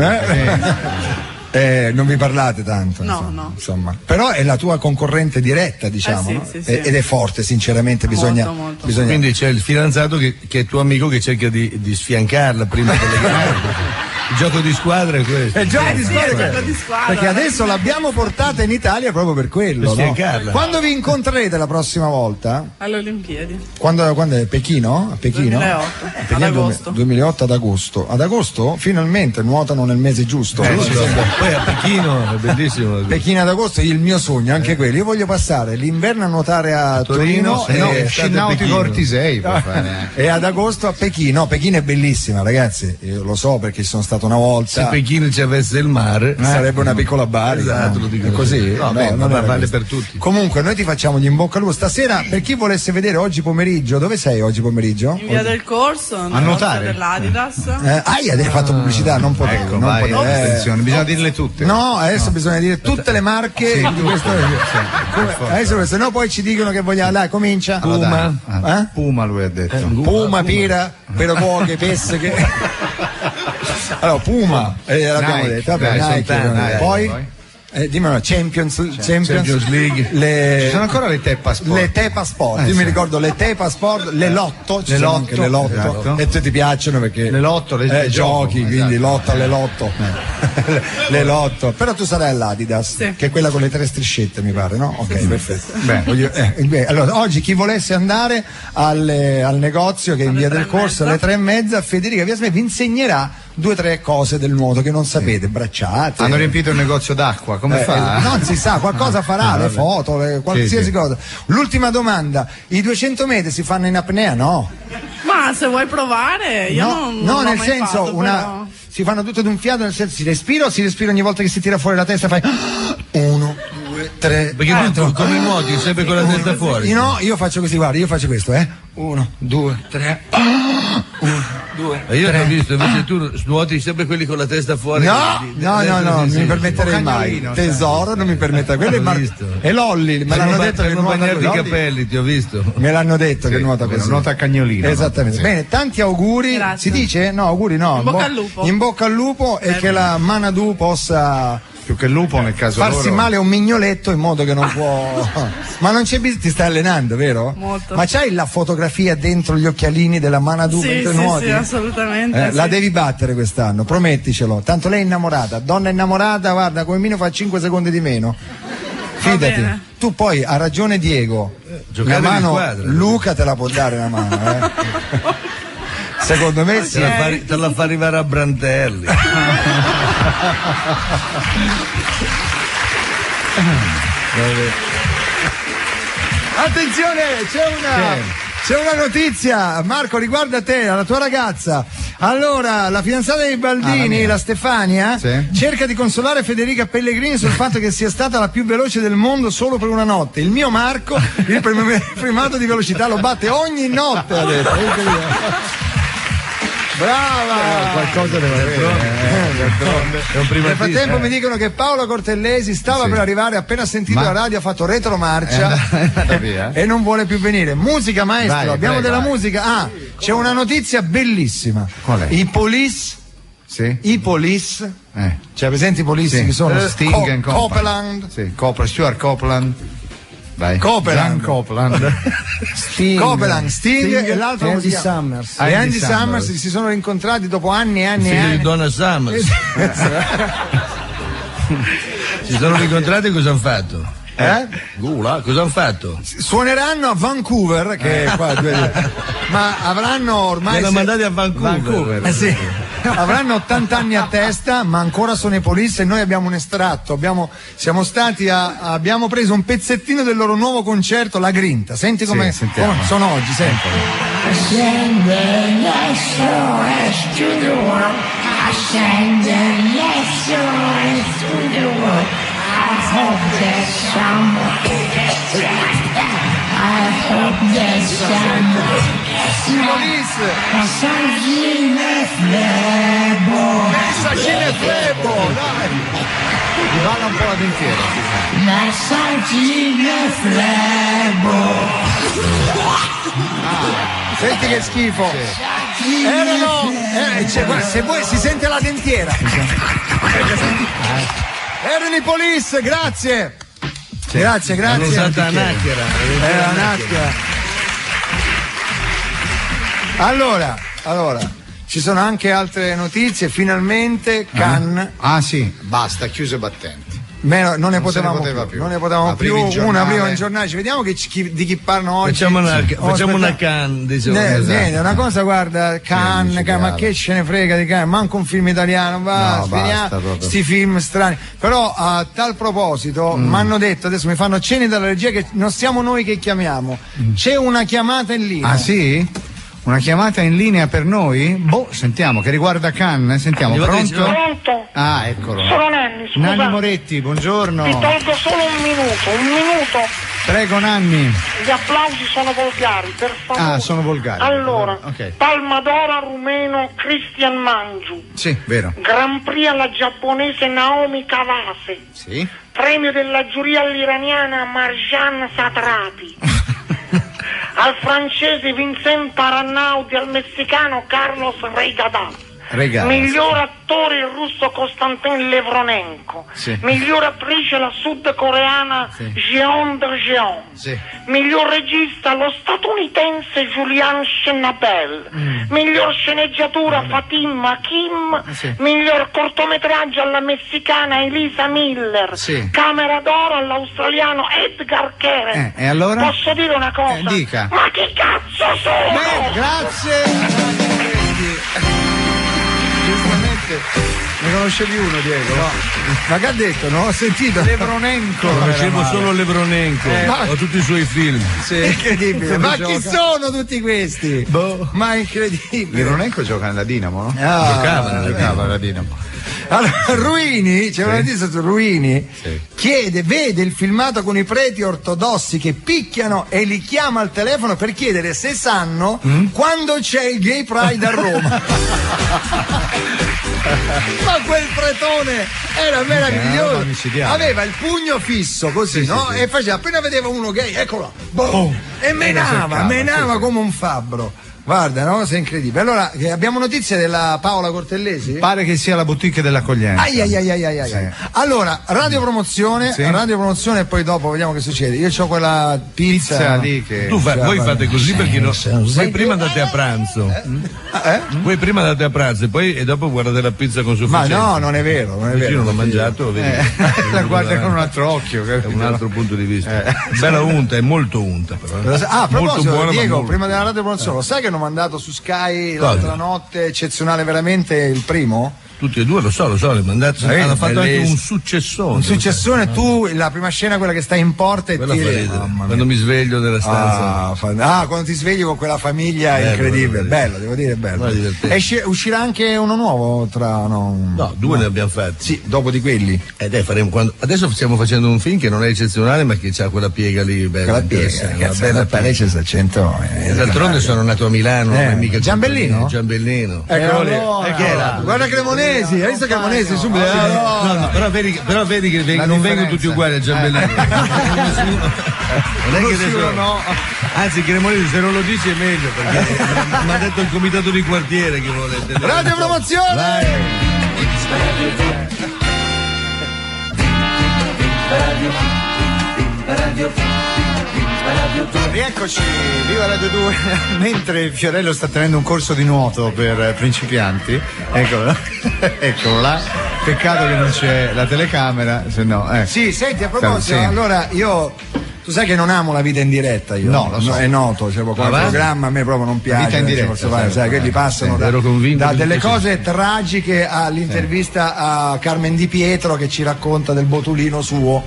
Speaker 2: Non vi parlate tanto,
Speaker 9: no.
Speaker 2: Insomma. Però è la tua concorrente diretta, diciamo, no?
Speaker 9: sì.
Speaker 2: Ed è forte, sinceramente, bisogna.
Speaker 7: Quindi c'è il fidanzato che è tuo amico che cerca di sfiancarla prima delle gare. Il gioco di squadra è questo.
Speaker 2: Il gioco di squadra, perché adesso l'abbiamo portata in Italia proprio per quello.
Speaker 7: Per sfiancarla.
Speaker 2: Quando vi incontrerete la prossima volta?
Speaker 9: Alle Olimpiadi.
Speaker 2: Quando è? Pechino? A Pechino?
Speaker 9: 2008. Ad agosto.
Speaker 2: 2008 ad agosto. Ad agosto finalmente nuotano nel mese giusto.
Speaker 7: Poi a Pechino è bellissimo.
Speaker 2: Pechino ad agosto è il mio sogno, anche quello. Io voglio passare l'inverno a nuotare a Torino
Speaker 3: e Scinnautico Ortisei può fare.
Speaker 2: E ad agosto a Pechino. No, Pechino è bellissima, ragazzi. Io lo so perché sono stato una volta.
Speaker 7: Se Pechino ci avesse il mare
Speaker 2: sarebbe una piccola Bari.
Speaker 7: Esatto, lo dico
Speaker 2: così.
Speaker 7: No, non vale per tutti.
Speaker 2: Comunque noi ti facciamo gli in bocca al lupo stasera. Per chi volesse vedere oggi pomeriggio, dove sei oggi pomeriggio?
Speaker 9: In via del Corso,
Speaker 3: a nuotare
Speaker 9: dell'Adidas.
Speaker 2: Hai fatto pubblicità, non potevo.
Speaker 3: Attenzione, bisogna dirle tutte.
Speaker 2: No, adesso bisogna dire tutte le marche di questo. Adesso se no poi ci dicono che vogliamo. Dai, comincia.
Speaker 3: Puma. Puma lui ha detto.
Speaker 2: Puma, pira, per poche, pesche. Allora, Puma, l'abbiamo detto. Vabbè, Nike. Poi? Dimmi una, Champions
Speaker 7: League.
Speaker 2: Ci
Speaker 3: sono ancora le Tepa Sport.
Speaker 2: Le Tepa Sport. Io mi ricordo le Tepa Sport, le Lotto. Ci sono anche le Lotto. Esatto. E te ti piacciono perché
Speaker 3: le Lotto, le
Speaker 2: giochi,
Speaker 3: esatto.
Speaker 2: Quindi lotta alle Lotto. Le Lotto. Però tu sarai all'Adidas, che è quella con le 3 striscette, mi pare, no? Ok, perfetto. Allora, oggi chi volesse andare al negozio che è in via del Corso alle 3:30, Federica Viasme vi insegnerà 2 o 3 cose del nuoto che non sapete, bracciate.
Speaker 3: Hanno riempito il negozio d'acqua, come fa?
Speaker 2: Non si sa, qualcosa farà, le foto, qualsiasi cosa. L'ultima domanda, i 200 metri si fanno in apnea, no?
Speaker 9: Ma se vuoi provare, io non
Speaker 2: nel
Speaker 9: mai
Speaker 2: senso,
Speaker 9: fatto, però...
Speaker 2: si fanno tutto d'un fiato, nel senso si respira ogni volta che si tira fuori la testa fai 1, 2, 3.
Speaker 7: Perché tu come nuoti sempre con la testa fuori?
Speaker 2: No, io faccio così, guarda, io faccio questo, 1, 2, 3. 1, 2,
Speaker 7: io ho visto, invece tu nuoti sempre quelli con la testa fuori.
Speaker 2: No, non mi permetterei mai. Tesoro, non mi permetterei. Quello è Lolli, me l'hanno detto che nuota
Speaker 7: i capelli, ti ho visto.
Speaker 2: Me l'hanno detto che nuota così.
Speaker 3: Nuota a cagnolino.
Speaker 2: Esattamente. Bene, tanti auguri.
Speaker 9: Grazie.
Speaker 2: Si dice? No, auguri no.
Speaker 9: In bocca al lupo.
Speaker 2: In bocca al lupo e che la Manadù possa
Speaker 3: più che il lupo nel caso
Speaker 2: farsi male a un mignoletto in modo che non può. Ma non c'è bisogno, ti stai allenando, vero?
Speaker 9: Molto.
Speaker 2: Ma c'hai la fotografia dentro gli occhialini della Manadù mentre nuoti?
Speaker 9: Sì, assolutamente.
Speaker 2: La devi battere quest'anno, prometticelo. Tanto lei è innamorata, donna innamorata, guarda, come minimo fa 5 secondi di meno. Fidati. Tu poi ha ragione Diego. La mano Luca te la può dare la mano, Secondo me sì.
Speaker 7: Te la fa arrivare a Brantelli.
Speaker 2: Attenzione, c'è una notizia, Marco, riguarda te, la tua ragazza. Allora, la fidanzata dei Baldini, la Stefania, cerca di consolare Federica Pellegrini sul fatto che sia stata la più veloce del mondo solo per una notte. Il mio Marco, il primato di velocità, lo batte ogni notte, ha detto. Brava!
Speaker 3: Qualcosa deve avere.
Speaker 2: Nel frattempo mi dicono che Paolo Cortellesi stava per arrivare, appena ha sentito la radio ha fatto retromarcia e non vuole più venire. Musica, maestro, abbiamo della musica. C'è una notizia bellissima.
Speaker 3: Qual è?
Speaker 2: I Police. I Police. Cioè presenti i Police che sono
Speaker 3: Sting and
Speaker 2: Copeland.
Speaker 3: Stuart Copeland. Vai.
Speaker 2: Copeland.
Speaker 5: Sting.
Speaker 2: Copeland, Sting e l'altro
Speaker 5: Andy Summers.
Speaker 2: E Andy Summers si sono rincontrati dopo anni e anni e
Speaker 7: figlio
Speaker 2: anni.
Speaker 7: di Donna Summers. Si sono rincontrati e cosa hanno fatto? Cosa hanno fatto?
Speaker 2: Suoneranno a Vancouver, che è qua, ma avranno ormai.
Speaker 7: Li hanno mandati a Vancouver.
Speaker 2: Sì. Avranno 80 anni a testa, ma ancora sono i Police e noi abbiamo un estratto. Abbiamo preso un pezzettino del loro nuovo concerto, La Grinta. Senti come sono oggi, senti. Messaggine flebo, dai!
Speaker 3: balla un po' la dentiera.
Speaker 2: Senti che schifo. Se vuoi si sente la dentiera. Erano i Police, grazie. Grazie.
Speaker 7: Hanno usato la naschera.
Speaker 2: Era naschera. Allora, ci sono anche altre notizie. Finalmente Cannes.
Speaker 3: Ah sì, basta, chiuse battenti.
Speaker 2: Non ne potevamo più. Una prima in giornale. Vediamo di chi parlano oggi.
Speaker 7: Facciamo una Cannes, diciamo.
Speaker 2: Esatto. Una cosa, guarda, Cannes, ma che ce ne frega di Cannes? Manco un film italiano, sti film strani. Però a tal proposito mi hanno detto, adesso mi fanno cenni dalla regia, che non siamo noi che chiamiamo. C'è una chiamata in linea.
Speaker 3: Ah sì? Una chiamata in linea per noi? Sentiamo, che riguarda Cannes, sentiamo. Pronto?
Speaker 10: Pronto?
Speaker 3: Ah, eccolo.
Speaker 10: Sono Nanni, scusa.
Speaker 3: Nanni Moretti, buongiorno.
Speaker 10: Ti tolgo solo un minuto.
Speaker 3: Prego Nanni.
Speaker 10: Gli applausi sono volgari, per favore.
Speaker 3: Ah, sono volgari.
Speaker 10: Allora,
Speaker 3: okay.
Speaker 10: Palma d'Oro al rumeno Christian Mangiu.
Speaker 3: Sì, vero.
Speaker 10: Grand Prix alla giapponese Naomi Kawase.
Speaker 3: Sì.
Speaker 10: Premio della giuria all'iraniana Marjan Satrapi. Al francese Vincent Parannaudi, al messicano Carlos Regadas. Miglior attore il russo Konstantin Levronenko.
Speaker 3: Sì.
Speaker 10: Miglior attrice la sudcoreana Jeon Do-jeon.
Speaker 3: Sì.
Speaker 10: Miglior regista lo statunitense Julian Schnabel. Miglior sceneggiatura Fatim Hakim. Miglior cortometraggio alla messicana Elisa Miller. Camera d'oro all'australiano Edgar Keren.
Speaker 3: E allora?
Speaker 10: Posso dire una cosa?
Speaker 3: Dica.
Speaker 10: Ma che cazzo sono?
Speaker 2: Grazie. Giustamente ne conoscevi uno, Diego? No. Ma che ha detto? Non ho sentito. Levronenko.
Speaker 7: Conoscevo solo Levronenko. Ho tutti i suoi film.
Speaker 2: Sì. Incredibile. Ma chi sono tutti questi? Ma incredibile.
Speaker 3: Levronenko gioca nella Dinamo, no?
Speaker 2: Giocava
Speaker 3: nella Dinamo.
Speaker 2: Allora, Ruini, c'è una notizia su Ruini, vede il filmato con i preti ortodossi che picchiano e li chiama al telefono per chiedere se sanno quando c'è il Gay Pride a Roma. Ma quel pretone era meraviglioso, aveva il pugno fisso così, no? E faceva, appena vedeva uno gay, eccolo, e menava come un fabbro. Guarda, una cosa incredibile. Allora, abbiamo notizie della Paola Cortellesi?
Speaker 3: Pare che sia la boutique dell'accoglienza.
Speaker 2: Allora, radiopromozione e poi dopo vediamo che succede. Io ho quella pizza
Speaker 3: lì che...
Speaker 7: Voi fate così perché voi prima andate a pranzo. Voi prima andate a pranzo e dopo guardate la pizza con sufficienza.
Speaker 2: Ma no, non è vero.
Speaker 7: Io non l'ho mangiato, vedi.
Speaker 3: La guarda con un altro occhio.
Speaker 7: È un altro punto di vista. Bella unta, è molto unta però.
Speaker 2: A proposito, Diego, prima della radiopromozione, lo sai che hanno mandato su Sky l'altra notte, eccezionale veramente, il primo?
Speaker 7: Tutti e due, lo so, le mandate. Hanno fatto anche un successone.
Speaker 2: Tu, la prima scena, quella che stai in porta e tiri.
Speaker 7: Quando mi sveglio nella stanza.
Speaker 2: Quando ti svegli con quella famiglia, incredibile. Bello, devo dire, bello. Uscirà anche uno nuovo tra.
Speaker 7: No, due ne abbiamo fatti.
Speaker 2: Sì, dopo di quelli.
Speaker 7: Adesso stiamo facendo un film che non è eccezionale, ma che ha quella piega lì.
Speaker 2: Quella piega, bella parecchia sta 100.
Speaker 7: D'altronde sono nato a Milano, mica
Speaker 2: Giambellino?
Speaker 7: Eccolo lì.
Speaker 2: Guarda Cremonesi, hai visto Cremonesi subito?
Speaker 7: No, però vedi che non vengono tutti uguali a Giambellino. Non è che adesso, no. Anzi, Cremonesi se non lo dici è meglio, perché mi ha detto il comitato di quartiere che volete.
Speaker 2: Radio promozione!
Speaker 7: Vai.
Speaker 3: Rieccoci, viva Radio 2. Mentre Fiorello sta tenendo un corso di nuoto per principianti, eccolo là. Peccato che non c'è la telecamera, se no.
Speaker 2: Sì, senti, a proposito, allora tu sai che non amo la vita in diretta, io.
Speaker 3: No, lo so.
Speaker 2: È noto, come programma a me proprio non piace.
Speaker 3: Vita in diretta,
Speaker 2: sai, quelli passano da delle cose tragiche all'intervista a Carmen Di Pietro che ci racconta del botulino suo.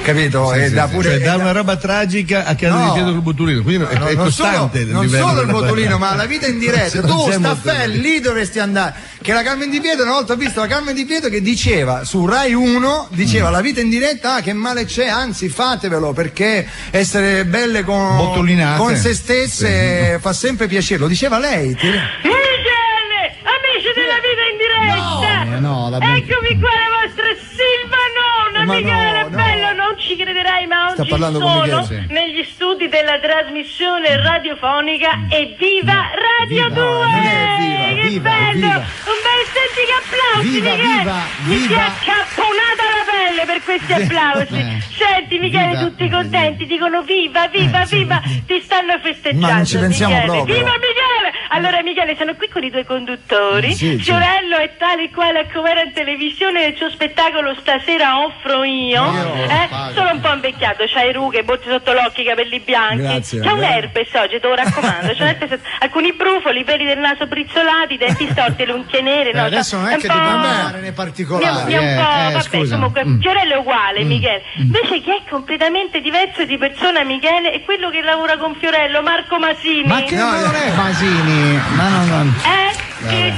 Speaker 2: Capito?
Speaker 7: Da una roba tragica a Carmen Di Pietro col botulino, quindi è costante.
Speaker 2: Non solo il botulino, ma la vita in diretta. Tu, Staffelli, lì dovresti andare. Che la Carmen Di Pietro, una volta ho visto la Carmen Di Pietro che diceva su Rai 1, la vita in diretta, che male c'è, anzi fatevelo, perché essere belle con se stesse fa sempre piacere. Lo diceva lei.
Speaker 10: Michele, amici della vita in diretta, eccomi qua la vostra Silvano Michele,
Speaker 2: no.
Speaker 10: bello, non ci crederai, ma
Speaker 2: Sta
Speaker 10: oggi
Speaker 2: parlando con
Speaker 10: sono
Speaker 2: Michele, sì.
Speaker 10: negli studi della trasmissione radiofonica e viva Radio 2! Che
Speaker 2: viva,
Speaker 10: bello!
Speaker 2: viva.
Speaker 10: Un bel senti che applausi,
Speaker 2: Viva,
Speaker 10: Michele!
Speaker 2: viva,
Speaker 10: Mi si è
Speaker 2: viva.
Speaker 10: accapponata la pelle per questi applausi! Senti, Michele,
Speaker 2: Viva.
Speaker 10: tutti contenti, dicono viva, viva, viva! Ti stanno festeggiando,
Speaker 2: Ma non ci pensiamo
Speaker 10: Michele.
Speaker 2: proprio.
Speaker 10: Viva Michele! Allora, Michele, sono qui con i due conduttori.
Speaker 2: Sì, sì.
Speaker 10: Fiorello è tale e quale a come era in televisione nel suo spettacolo Stasera offro io. Sono un po' invecchiato, c'hai rughe, botti sotto l'occhio, i capelli bianchi.
Speaker 2: Grazie,
Speaker 10: C'è un
Speaker 2: vabbè.
Speaker 10: herpes oggi, te lo raccomando. C'è alcuni brufoli, peli del naso brizzolati, i denti storti, le unghie nere. No,
Speaker 2: adesso non è che dobbiamo andare nei particolari.
Speaker 10: mi è un po', vabbè,
Speaker 2: scusa.
Speaker 10: comunque, Fiorello è uguale, Michele. Invece chi è completamente diverso di persona, Michele, è quello che lavora con Fiorello, Marco Masini.
Speaker 3: Ma che non è Masini? Ma non.
Speaker 10: Che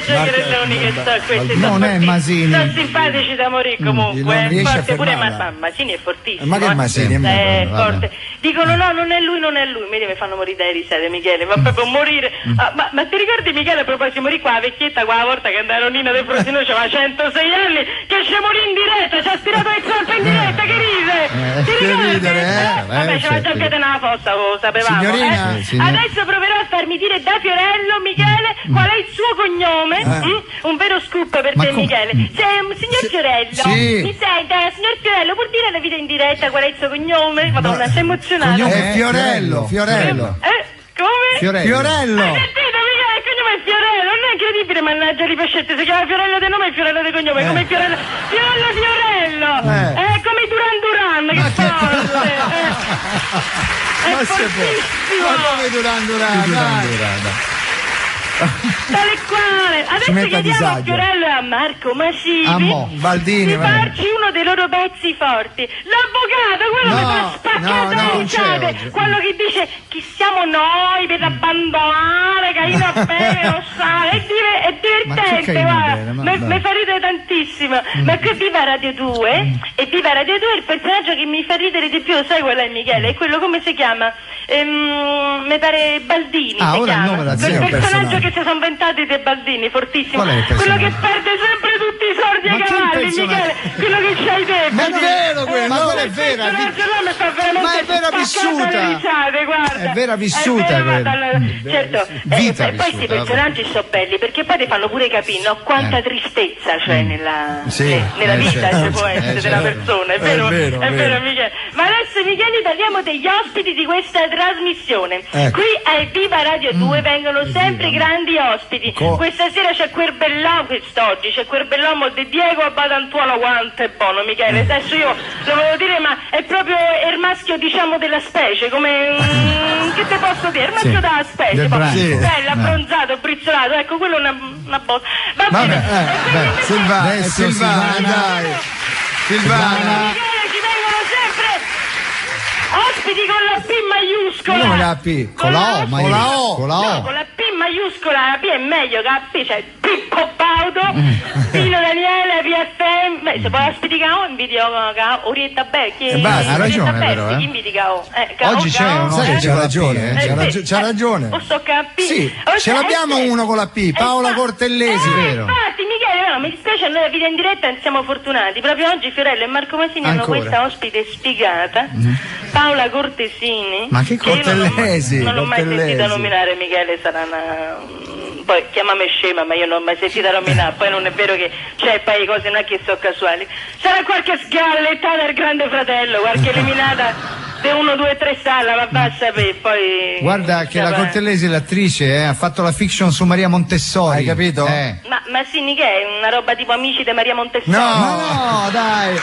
Speaker 10: giocherelloni che sta questi
Speaker 3: Non è Masini.
Speaker 10: sono simpatici da morire comunque.
Speaker 2: non riesce a
Speaker 10: Forte pure
Speaker 2: fermarla.
Speaker 10: Masini è fortissimo.
Speaker 2: Ma che Masini?
Speaker 10: È
Speaker 2: Vabbè.
Speaker 10: forte. Dicono no, non è lui. Mi fanno morire dai risate, Michele. Va proprio morire. Ah, ma ti ricordi, Michele, a proposito morì qua la vecchietta quella volta che andava Nina del Frosinone, c'aveva 106 anni, che ci morì in diretta, ci ha spirato il colpo in diretta, che ride! Ti
Speaker 2: che
Speaker 10: ricordi?
Speaker 2: ridere,
Speaker 10: Vabbè, c'aveva già il piede nella fossa, lo sapevamo.
Speaker 2: Signorina?
Speaker 10: Adesso proverò a farmi dire da Fiorello, Michele, qual è il suo cognome. Un vero scoop per te, Michele. Sei un signor Fiorello.
Speaker 2: Sì.
Speaker 10: Mi senta, signor Fiorello, può dire alla vita in diretta qual è il suo cognome? Madonna, sei emozionato.
Speaker 2: È Fiorello.
Speaker 10: Come?
Speaker 2: Fiorello.
Speaker 10: Hai sentito, Michele, il cognome è Fiorello, non è incredibile, mannaggia di pescette, si chiama Fiorello di nome e Fiorello di cognome, come Fiorello, Fiorello, come i Duran, che forte, è fortissimo,
Speaker 2: Ma come Duran,
Speaker 10: tale e quale. Adesso
Speaker 2: metta a
Speaker 10: chiediamo a
Speaker 2: disagio.
Speaker 10: Fiorello e a Marco Masini
Speaker 2: Baldini,
Speaker 10: di
Speaker 2: vai.
Speaker 10: farci uno dei loro pezzi forti. L'avvocato, quello che fa spaccato le
Speaker 2: non c'è
Speaker 10: risate,
Speaker 2: oggi.
Speaker 10: quello che dice chi siamo noi per abbandonare Caino a bere lo sa, è divertente,
Speaker 3: Caino a
Speaker 10: guarda,
Speaker 3: bere?
Speaker 10: mi fa ridere tantissimo. Ma qui viva Radio 2 e viva Radio 2 il personaggio che mi fa ridere di più, sai qual è, Michele? È quello, come si chiama? Mi pare Baldini si
Speaker 3: ora il
Speaker 10: chiama.
Speaker 3: nome la
Speaker 10: Quel
Speaker 3: zia, un
Speaker 10: personaggio che si sono inventati dei Baldini, fortissimo.
Speaker 3: Qual è il
Speaker 10: Quello
Speaker 3: personaggio?
Speaker 10: che perde sempre tutti i soldi ai
Speaker 3: Ma che
Speaker 10: cavalli,
Speaker 3: personaggio?
Speaker 10: Michele. Quello che c'hai te.
Speaker 3: Ma è vero quello,
Speaker 10: ma
Speaker 3: quella è vera. Ma è vera vissuta.
Speaker 10: Guarda.
Speaker 3: È vera vissuta quella.
Speaker 10: Certo,
Speaker 3: Vita
Speaker 10: e poi questi personaggi sono belli perché poi ti fanno pure capire, no? Quanta tristezza c'è nella vita,
Speaker 3: certo.
Speaker 10: se può essere, della persona, è vero, è vero, Michele. Ma adesso, Michele, parliamo degli ospiti di questa trasmissione. Qui a Viva Radio 2 vengono sempre grandi ospiti. Questa sera c'è quel bell'uomo, quest'oggi c'è quel bell'uomo di Diego Abadantuono, quanto è buono, Michele. Adesso io lo volevo dire, ma è proprio il maschio, diciamo, della specie, come che te posso dire? Il maschio della specie,
Speaker 3: del branco.
Speaker 10: bello, abbronzato, brizzolato, ecco, quello è una botta. Va bene,
Speaker 2: Silvana, dai. Silvana.
Speaker 10: Michele, ci vengono sempre ospiti con la P maiuscola.
Speaker 2: Come la P?
Speaker 10: Con la O.
Speaker 2: Con la O.
Speaker 10: No, con la P maiuscola, la P è meglio che la P, cioè Pippo Baudo, Pino Daniele, PFM, beh, se poi ospiti Cao, invito Orietta Becchi.
Speaker 2: basta,
Speaker 3: ha ragione, però,
Speaker 10: Chi inviti Cao?
Speaker 3: Oggi c'è uno
Speaker 2: Sai che
Speaker 3: che
Speaker 2: c'ha ragione, c'ha ragione.
Speaker 10: Posso capire?
Speaker 2: Sì, ce l'abbiamo uno con la P, Paola Cortellesi, vero?
Speaker 10: Infatti, Michele, no, mi dispiace, noi a Vita in Diretta siamo fortunati. Proprio oggi Fiorello e Marco Masini hanno
Speaker 2: Ancora.
Speaker 10: questa ospite sfigata, Paola Cortesini.
Speaker 3: Ma che
Speaker 10: che io
Speaker 2: Cortellesi,
Speaker 10: non l'ho mai
Speaker 2: Cortellesi.
Speaker 10: sentita nominare, Michele, sarà una... Poi chiamami scema, ma io non l'ho mai sentita nominare. Poi non è vero che c'è poi cose non è che sono casuali. Sarà qualche sgallettata del Grande Fratello, qualche eliminata di 1, 2, 3 sala, ma basta per poi.
Speaker 3: Guarda che la Cortellesi, l'attrice, ha fatto la fiction su Maria Montessori.
Speaker 2: Hai capito?
Speaker 10: Ma sì, che è una roba tipo Amici di Maria Montessori?
Speaker 3: Ma no, dai.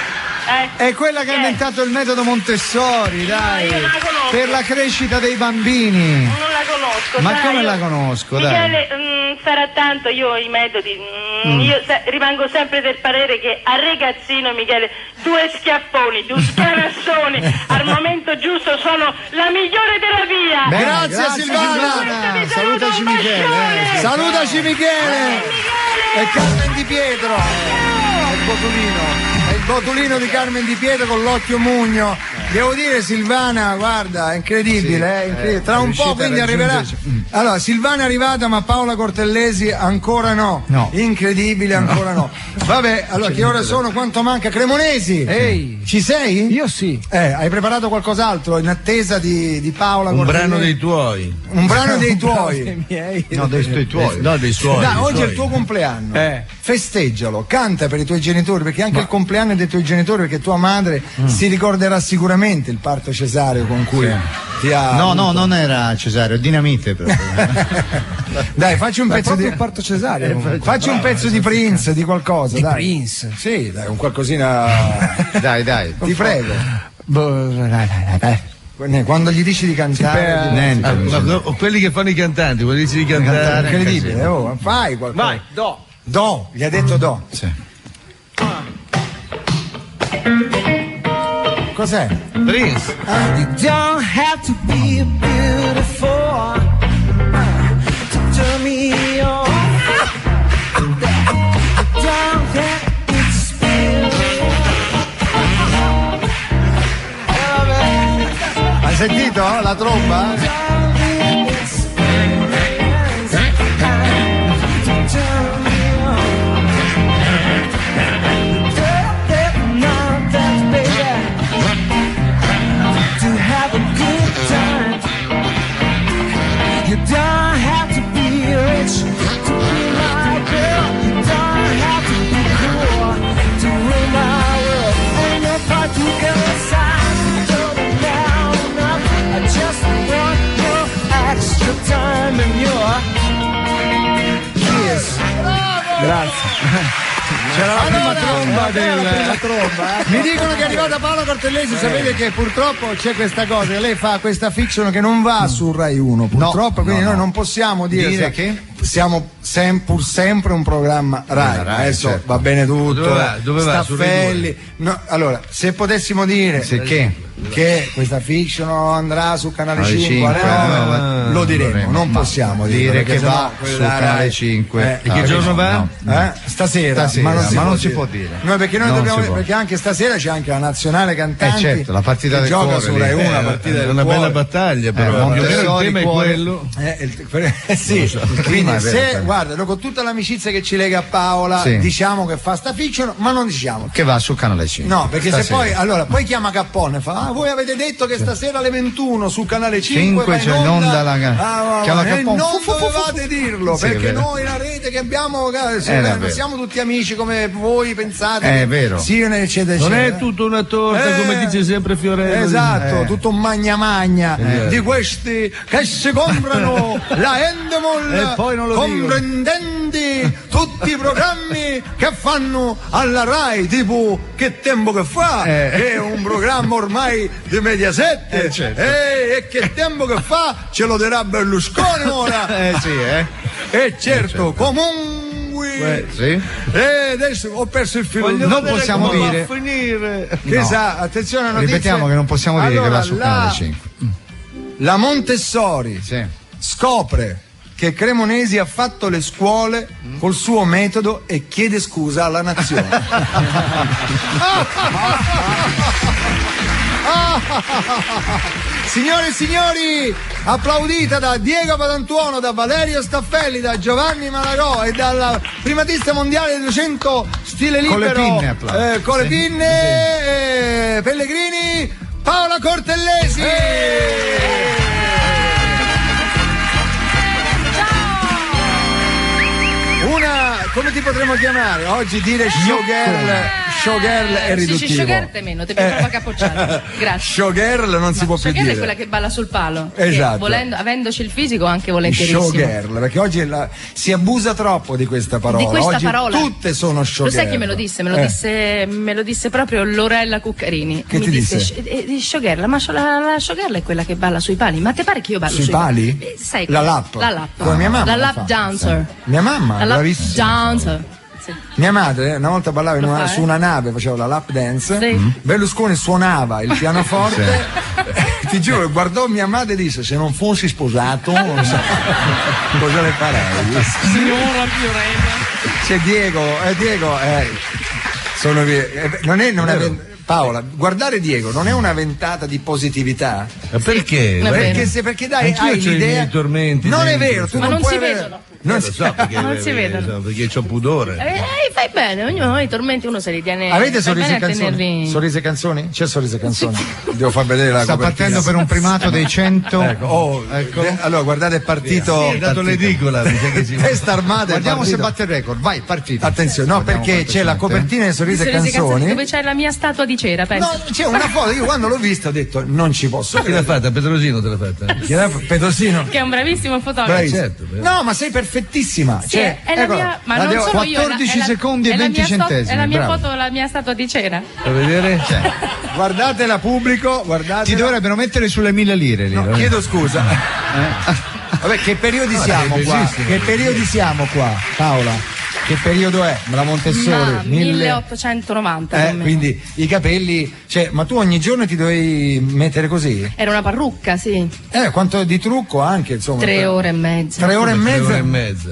Speaker 3: È quella che ha inventato il metodo Montessori, dai.
Speaker 10: io non la conosco.
Speaker 3: Per la crescita dei bambini.
Speaker 10: Non la conosco.
Speaker 3: Ma
Speaker 10: sai,
Speaker 3: come
Speaker 10: io-
Speaker 3: la conosco, dai?
Speaker 10: Michele, sarà tanto io i metodi. Io rimango sempre del parere che a ragazzino, Michele, 2 schiaffoni, 2 scarassoni al momento giusto sono la migliore terapia.
Speaker 3: Bene,
Speaker 2: Grazie, Silvana.
Speaker 3: Salutaci
Speaker 10: Un
Speaker 3: Michele.
Speaker 10: bacione.
Speaker 2: Salutaci Michele
Speaker 10: Michele!
Speaker 2: e Carmen Di Pietro. E il botulino. botulino di Carmen Di Pietro con l'occhio mugno. Devo dire, Silvana, guarda, è incredibile, incredibile. Tra un po' quindi arriverà. Allora, Silvana è arrivata, ma Paola Cortellesi ancora no. Incredibile, ancora no. Vabbè, allora che ore sono? Quanto manca? Cremonesi!
Speaker 5: Ehi!
Speaker 2: Ci sei?
Speaker 5: Io sì.
Speaker 2: Hai preparato qualcos'altro in attesa di Paola Cortellesi?
Speaker 7: Un brano dei tuoi.
Speaker 2: Un brano dei tuoi?
Speaker 3: No, dei tuoi.
Speaker 7: No, dei suoi.
Speaker 2: Dai, oggi è il tuo compleanno. Festeggialo, canta per i tuoi genitori, perché anche il compleanno è dei tuoi genitori, perché tua madre si ricorderà sicuramente il parto cesareo con cui ti ha.
Speaker 3: No, non era cesareo, dinamite proprio.
Speaker 2: Dai, facci un pezzo di
Speaker 5: parto cesareo.
Speaker 2: Facci un pezzo di Prince, di qualcosa. Dai.
Speaker 5: Prince?
Speaker 2: Sì, dai, un qualcosina.
Speaker 3: Dai.
Speaker 2: Ti prego.
Speaker 5: Dai.
Speaker 2: Quando gli dici di cantare,
Speaker 7: quelli che fanno i cantanti, quelli di cantare.
Speaker 2: incredibile. Fai qualcosa.
Speaker 5: Vai,
Speaker 2: Do, gli ha detto do.
Speaker 3: Sì.
Speaker 2: Cos'è?
Speaker 7: Prince.
Speaker 5: You don't have to be beautiful to turn me on. You don't have to experience.
Speaker 2: Hai sentito la tromba?
Speaker 5: You don't have to be rich to be my girl. You don't have to be cool to rule my world. And if I do go aside, don't be down enough. I just want your extra time and your kiss.
Speaker 2: Grazie. C'era la prima tromba Mi dicono che è arrivata Paola Cortellesi. Sapete che purtroppo c'è questa cosa, che lei fa questa fiction che non va su Rai 1 purtroppo, quindi noi non possiamo dire che siamo pur sempre un programma Rai. Adesso certo. Va bene tutto,
Speaker 7: dove va?
Speaker 2: Staffelli. No, allora, se potessimo dire che questa fiction andrà su Canale 5, lo diremo, non possiamo dire
Speaker 3: che va su Canale 5.
Speaker 7: E che giorno va?
Speaker 2: Stasera, ma non si può dire. Perché noi dobbiamo, perché anche stasera c'è anche la nazionale cantanti,
Speaker 3: certo, la partita del
Speaker 2: gioca su Rai 1, la partita del
Speaker 7: una bella battaglia, però il tema è quello.
Speaker 2: Sì, quindi se guarda, con tutta l'amicizia che ci lega a Paola, diciamo che fa sta fiction, ma non diciamo
Speaker 3: che va su Canale 5.
Speaker 2: No, perché stasera. Se poi chiama Cappone e fa: voi avete detto che stasera alle 21 su Canale 5 c'è in onda la chiama Cappone. Non dovevate dirlo, perché noi la rete che abbiamo non siamo tutti amici come voi pensate.
Speaker 3: È vero.
Speaker 2: Sì, eccetera.
Speaker 7: Non è tutto una torta, come dice sempre Fiorello.
Speaker 2: Esatto, tutto un magna di questi che si comprano la Endemol
Speaker 7: e poi non lo
Speaker 2: comprendenti tutti i programmi che fanno alla Rai, tipo Che tempo che fa, che è un programma ormai di Mediaset, certo. E che tempo che fa ce lo darà Berlusconi ora. Certo, comunque adesso ho perso il filo.
Speaker 3: Non possiamo dire
Speaker 2: che attenzione alla notizia.
Speaker 3: Ripetiamo che non possiamo dire che va su Canale 5.
Speaker 2: La Montessori scopre che Cremonesi ha fatto le scuole col suo metodo e chiede scusa alla nazione. Signore e signori, applaudita da Diego Padantuono, da Valerio Staffelli, da Giovanni Malagò e dalla primatista mondiale del 200 stile libero con le pinne, Pellegrini, Paola Cortellesi. Come ti potremmo chiamare? Oggi dire showgirl è riduttivo.
Speaker 11: Sì, showgirl è meno, ti provo a capocciare. Grazie.
Speaker 2: Showgirl non si può più dire.
Speaker 11: Showgirl è quella che balla sul palo.
Speaker 2: Esatto.
Speaker 11: Avendoci il fisico anche volentierissimo.
Speaker 2: Showgirl, perché oggi si abusa troppo di questa parola.
Speaker 11: Di questa
Speaker 2: oggi
Speaker 11: parola.
Speaker 2: Tutte sono showgirl.
Speaker 11: Lo sai chi me lo disse? Me lo disse proprio Lorella Cuccarini.
Speaker 2: Che mi disse?
Speaker 11: Di showgirl, ma la showgirl è quella che balla sui pali. Ma te pare che io ballo sui
Speaker 2: pali?
Speaker 11: Sai
Speaker 2: la lap.
Speaker 11: La lap.
Speaker 2: Come mia mamma.
Speaker 11: La lap dancer.
Speaker 2: Mia mamma,
Speaker 11: la lap
Speaker 2: bravissima.
Speaker 11: dancer. Sì.
Speaker 2: Mia madre una volta ballava su una nave, faceva la lap dance. Berlusconi suonava il pianoforte. Ti giuro, guardò mia madre e disse: se non fossi sposato non so cosa le farei.
Speaker 11: Signora Fiorella.
Speaker 2: C'è Diego Non è Paola, guardare Diego non è una ventata di positività?
Speaker 7: Ma perché?
Speaker 2: Perché dai, hai l'idea.
Speaker 7: I miei tormenti.
Speaker 2: Non è vero, tu
Speaker 11: ma
Speaker 2: non
Speaker 11: non
Speaker 2: puoi
Speaker 11: si
Speaker 2: avere...
Speaker 11: vedono.
Speaker 7: Non si so perché,
Speaker 11: non si vedono.
Speaker 7: Perché c'ho pudore.
Speaker 11: Fai bene, ognuno i tormenti uno se li tiene.
Speaker 2: Avete
Speaker 11: fai
Speaker 2: Sorrisi e
Speaker 11: bene a
Speaker 2: Canzoni?
Speaker 11: tenerli-
Speaker 2: Sorrisi e Canzoni? C'è Sorrisi e Canzoni? Devo far vedere la
Speaker 3: Sta
Speaker 2: copertina.
Speaker 3: partendo per un primato dei 100.
Speaker 2: Ecco. Allora guardate, è partito.
Speaker 7: È dato l'edicola, mi sa che si
Speaker 2: Testa armata.
Speaker 3: Guardiamo se batte il record. Vai, partito.
Speaker 2: Attenzione, no, perché c'è la copertina di Sorrisi e
Speaker 11: Sorrisi e
Speaker 2: Canzoni.
Speaker 11: dove c'è la mia statua di cera, penso.
Speaker 2: No, c'è una foto, io quando l'ho vista ho detto non ci posso
Speaker 7: Chi l'ha fatta? Petrosino te l'ha fatta?
Speaker 2: Chi l'ha Pedrosino?
Speaker 11: Che è un bravissimo fotografo.
Speaker 2: Bravissimo.
Speaker 7: Certo.
Speaker 2: No, ma sei perfettissima.
Speaker 11: Sì, è la
Speaker 2: eccola.
Speaker 11: mia, ma non sono io,
Speaker 3: 14
Speaker 11: è la-
Speaker 3: secondi e
Speaker 11: è la
Speaker 3: 20
Speaker 11: mia
Speaker 3: centesimi,
Speaker 11: È la mia
Speaker 3: bravo.
Speaker 11: foto, la mia statua di cera.
Speaker 7: A vedere?
Speaker 2: Guardatela pubblico, guardate.
Speaker 3: Ti dovrebbero mettere sulle 1000 lire lì.
Speaker 2: No, chiedo scusa. Vabbè, che periodi siamo qua? Che periodi siamo qua, Paola? Che periodo è? La Montessori?
Speaker 11: Ma 1890. come-
Speaker 2: Quindi i capelli, ma tu ogni giorno ti dovevi mettere così?
Speaker 11: Era una parrucca, sì.
Speaker 2: Quanto di trucco anche, insomma.
Speaker 11: 3 ore e mezza.
Speaker 2: 3 ore e
Speaker 7: 3
Speaker 2: mezza?
Speaker 7: ore e mezza.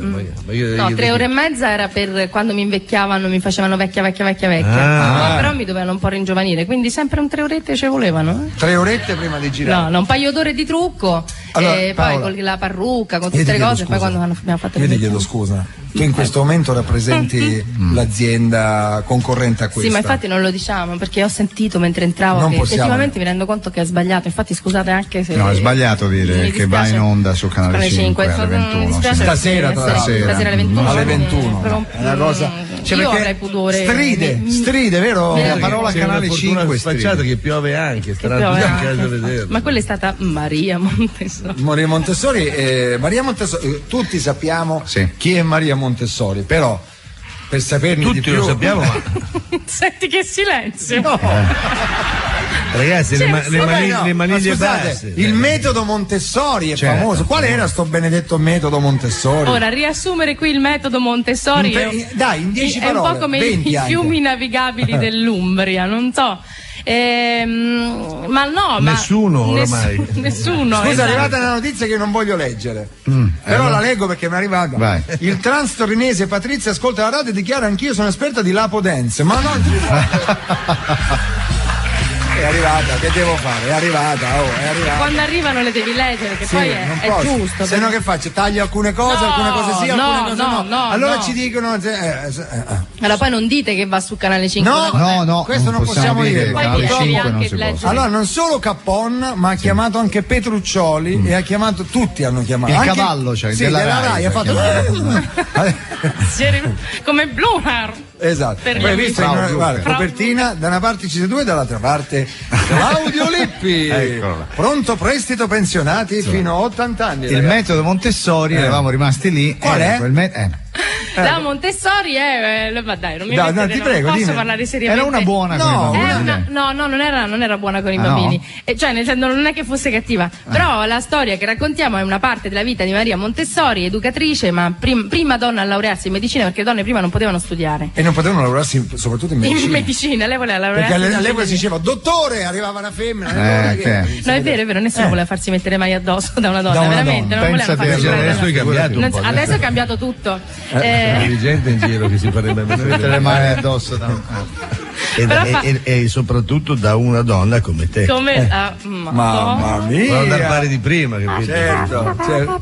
Speaker 11: No, 3 ore e mezza era per quando mi invecchiavano, mi facevano vecchia.
Speaker 7: Ah.
Speaker 11: No, però mi dovevano un po' ringiovanire, quindi sempre un 3 orette ci volevano.
Speaker 2: 3 orette prima di girare?
Speaker 11: No, un paio d'ore di trucco,
Speaker 2: Allora,
Speaker 11: e
Speaker 2: Paola,
Speaker 11: poi con la parrucca, con
Speaker 2: io
Speaker 11: tutte
Speaker 2: ti
Speaker 11: le
Speaker 2: chiedo
Speaker 11: cose, poi
Speaker 2: scusa.
Speaker 11: quando abbiamo fatto
Speaker 2: Io
Speaker 11: le
Speaker 2: ti chiedo scusa. Tu in questo momento rappresenti l'azienda concorrente a questa.
Speaker 11: Sì, ma infatti non lo diciamo perché ho sentito mentre entravo
Speaker 2: Non
Speaker 11: che
Speaker 2: possiamo.
Speaker 11: effettivamente mi rendo conto che è sbagliato. Infatti, scusate anche se.
Speaker 3: No, è sbagliato dire
Speaker 11: mi
Speaker 3: che va
Speaker 11: dispiace.
Speaker 3: in onda su Canale 5 alle
Speaker 11: Mi
Speaker 3: 21.
Speaker 11: dispiace
Speaker 3: sì.
Speaker 2: Stasera,
Speaker 11: perché
Speaker 2: tra l'altro.
Speaker 11: stasera alle 21.
Speaker 2: Alle 21.
Speaker 11: Però,
Speaker 2: È una cosa.
Speaker 11: io
Speaker 2: perché
Speaker 11: avrei pudore.
Speaker 2: Stride, vero?
Speaker 3: La parola
Speaker 7: C'è
Speaker 3: Canale
Speaker 7: una fortuna
Speaker 3: 5
Speaker 7: sfacciata
Speaker 3: stride.
Speaker 7: che piove anche, staranno
Speaker 11: piove
Speaker 7: tutti a
Speaker 11: anche.
Speaker 7: casa a vederlo.
Speaker 11: Ma quella è stata Maria Montessori.
Speaker 2: Maria Montessori, tutti sappiamo
Speaker 3: Sì.
Speaker 2: chi è Maria Montessori, però per saperne
Speaker 7: Tutti
Speaker 2: di più
Speaker 7: lo sappiamo, ma
Speaker 11: Senti che silenzio.
Speaker 7: ragazzi, le maniglie
Speaker 2: scusate,
Speaker 7: basse.
Speaker 2: il metodo Montessori è
Speaker 3: Certo.
Speaker 2: famoso. Qual era sto benedetto metodo Montessori?
Speaker 11: Ora, riassumere qui il metodo Montessori
Speaker 2: in 10
Speaker 11: è un
Speaker 2: parole,
Speaker 11: po' come
Speaker 2: 20
Speaker 11: i
Speaker 2: anche.
Speaker 11: fiumi navigabili dell'Umbria, non so. Ma no,
Speaker 7: Nessuno
Speaker 11: ma
Speaker 7: oramai.
Speaker 11: Nessuno.
Speaker 2: Scusa, è
Speaker 11: esatto.
Speaker 2: arrivata una notizia che non voglio leggere. Però la leggo perché mi è arrivata.
Speaker 3: Vai.
Speaker 2: Il trans torinese Patrizia ascolta la radio e dichiara: anch'io sono esperta di lapo dance. Ma non è arrivata, che devo fare? È arrivata.
Speaker 11: Quando arrivano le devi leggere, che
Speaker 2: Sì,
Speaker 11: poi
Speaker 2: non
Speaker 11: è
Speaker 2: posso.
Speaker 11: giusto.
Speaker 2: Se no che faccio? Taglio alcune cose,
Speaker 11: No,
Speaker 2: alcune cose sì,
Speaker 11: no,
Speaker 2: alcune cose no.
Speaker 11: no,
Speaker 2: Allora
Speaker 11: no.
Speaker 2: ci dicono.
Speaker 11: Allora poi non dite che va su Canale 5.
Speaker 3: No,
Speaker 2: questo non possiamo dire.
Speaker 11: Poi
Speaker 3: Canale
Speaker 11: devi
Speaker 3: 5
Speaker 11: anche
Speaker 3: non si può.
Speaker 11: leggere.
Speaker 2: Allora, non solo Cappon, ma ha chiamato anche Petruccioli e ha chiamato, tutti hanno chiamato.
Speaker 3: Il
Speaker 2: Anche-
Speaker 3: cavallo, cioè,
Speaker 2: sì,
Speaker 3: della
Speaker 2: della
Speaker 3: Rai,
Speaker 2: Rai, ha fatto.
Speaker 11: Come Blumar.
Speaker 2: Esatto.
Speaker 11: Per
Speaker 2: Poi hai
Speaker 11: gli
Speaker 2: visto,
Speaker 11: amici.
Speaker 2: guarda,
Speaker 11: Bravo.
Speaker 2: copertina, da una parte ci sono due, dall'altra parte Claudio Lippi.
Speaker 3: Eccola.
Speaker 2: Pronto prestito pensionati fino a 80 anni.
Speaker 3: Il
Speaker 2: ragazzi.
Speaker 3: metodo Montessori, eravamo rimasti lì.
Speaker 2: Qual
Speaker 3: era
Speaker 2: è?
Speaker 3: quel
Speaker 11: La Montessori è. Ma dai, non mi
Speaker 2: Dai,
Speaker 11: mettete,
Speaker 2: no, ti
Speaker 11: non
Speaker 2: prego,
Speaker 11: posso
Speaker 2: dimmi.
Speaker 11: parlare seriamente.
Speaker 3: Era una buona
Speaker 2: No,
Speaker 3: con i bambini.
Speaker 11: Non era buona con i
Speaker 3: Ah,
Speaker 11: bambini.
Speaker 3: no?
Speaker 11: Cioè, nel senso, non è che fosse cattiva. Però la storia che raccontiamo è una parte della vita di Maria Montessori, educatrice, ma prima donna a laurearsi in medicina, perché le donne prima non potevano studiare.
Speaker 2: E non potevano lavorarsi soprattutto in medicina.
Speaker 11: In medicina, lei voleva laurearsi.
Speaker 2: Perché
Speaker 11: in
Speaker 2: all'epoca si
Speaker 11: medicina.
Speaker 2: diceva dottore, arrivava una femmina. allora che-
Speaker 11: No, è vero, nessuno voleva farsi mettere mai addosso da una donna,
Speaker 2: Da una
Speaker 11: veramente.
Speaker 2: donna.
Speaker 11: Non volevano
Speaker 3: Pensate,
Speaker 11: farsi
Speaker 7: Adesso
Speaker 11: fare
Speaker 7: è cambiato un
Speaker 11: non-
Speaker 7: po'.
Speaker 11: adesso è cambiato tutto.
Speaker 7: Di gente in giro che si farebbe
Speaker 3: Mettere le mani addosso.
Speaker 11: Però
Speaker 7: e soprattutto da una donna come te.
Speaker 11: come
Speaker 2: Mamma mia.
Speaker 7: Guarda al pari di prima, capito?
Speaker 2: Certo, certo.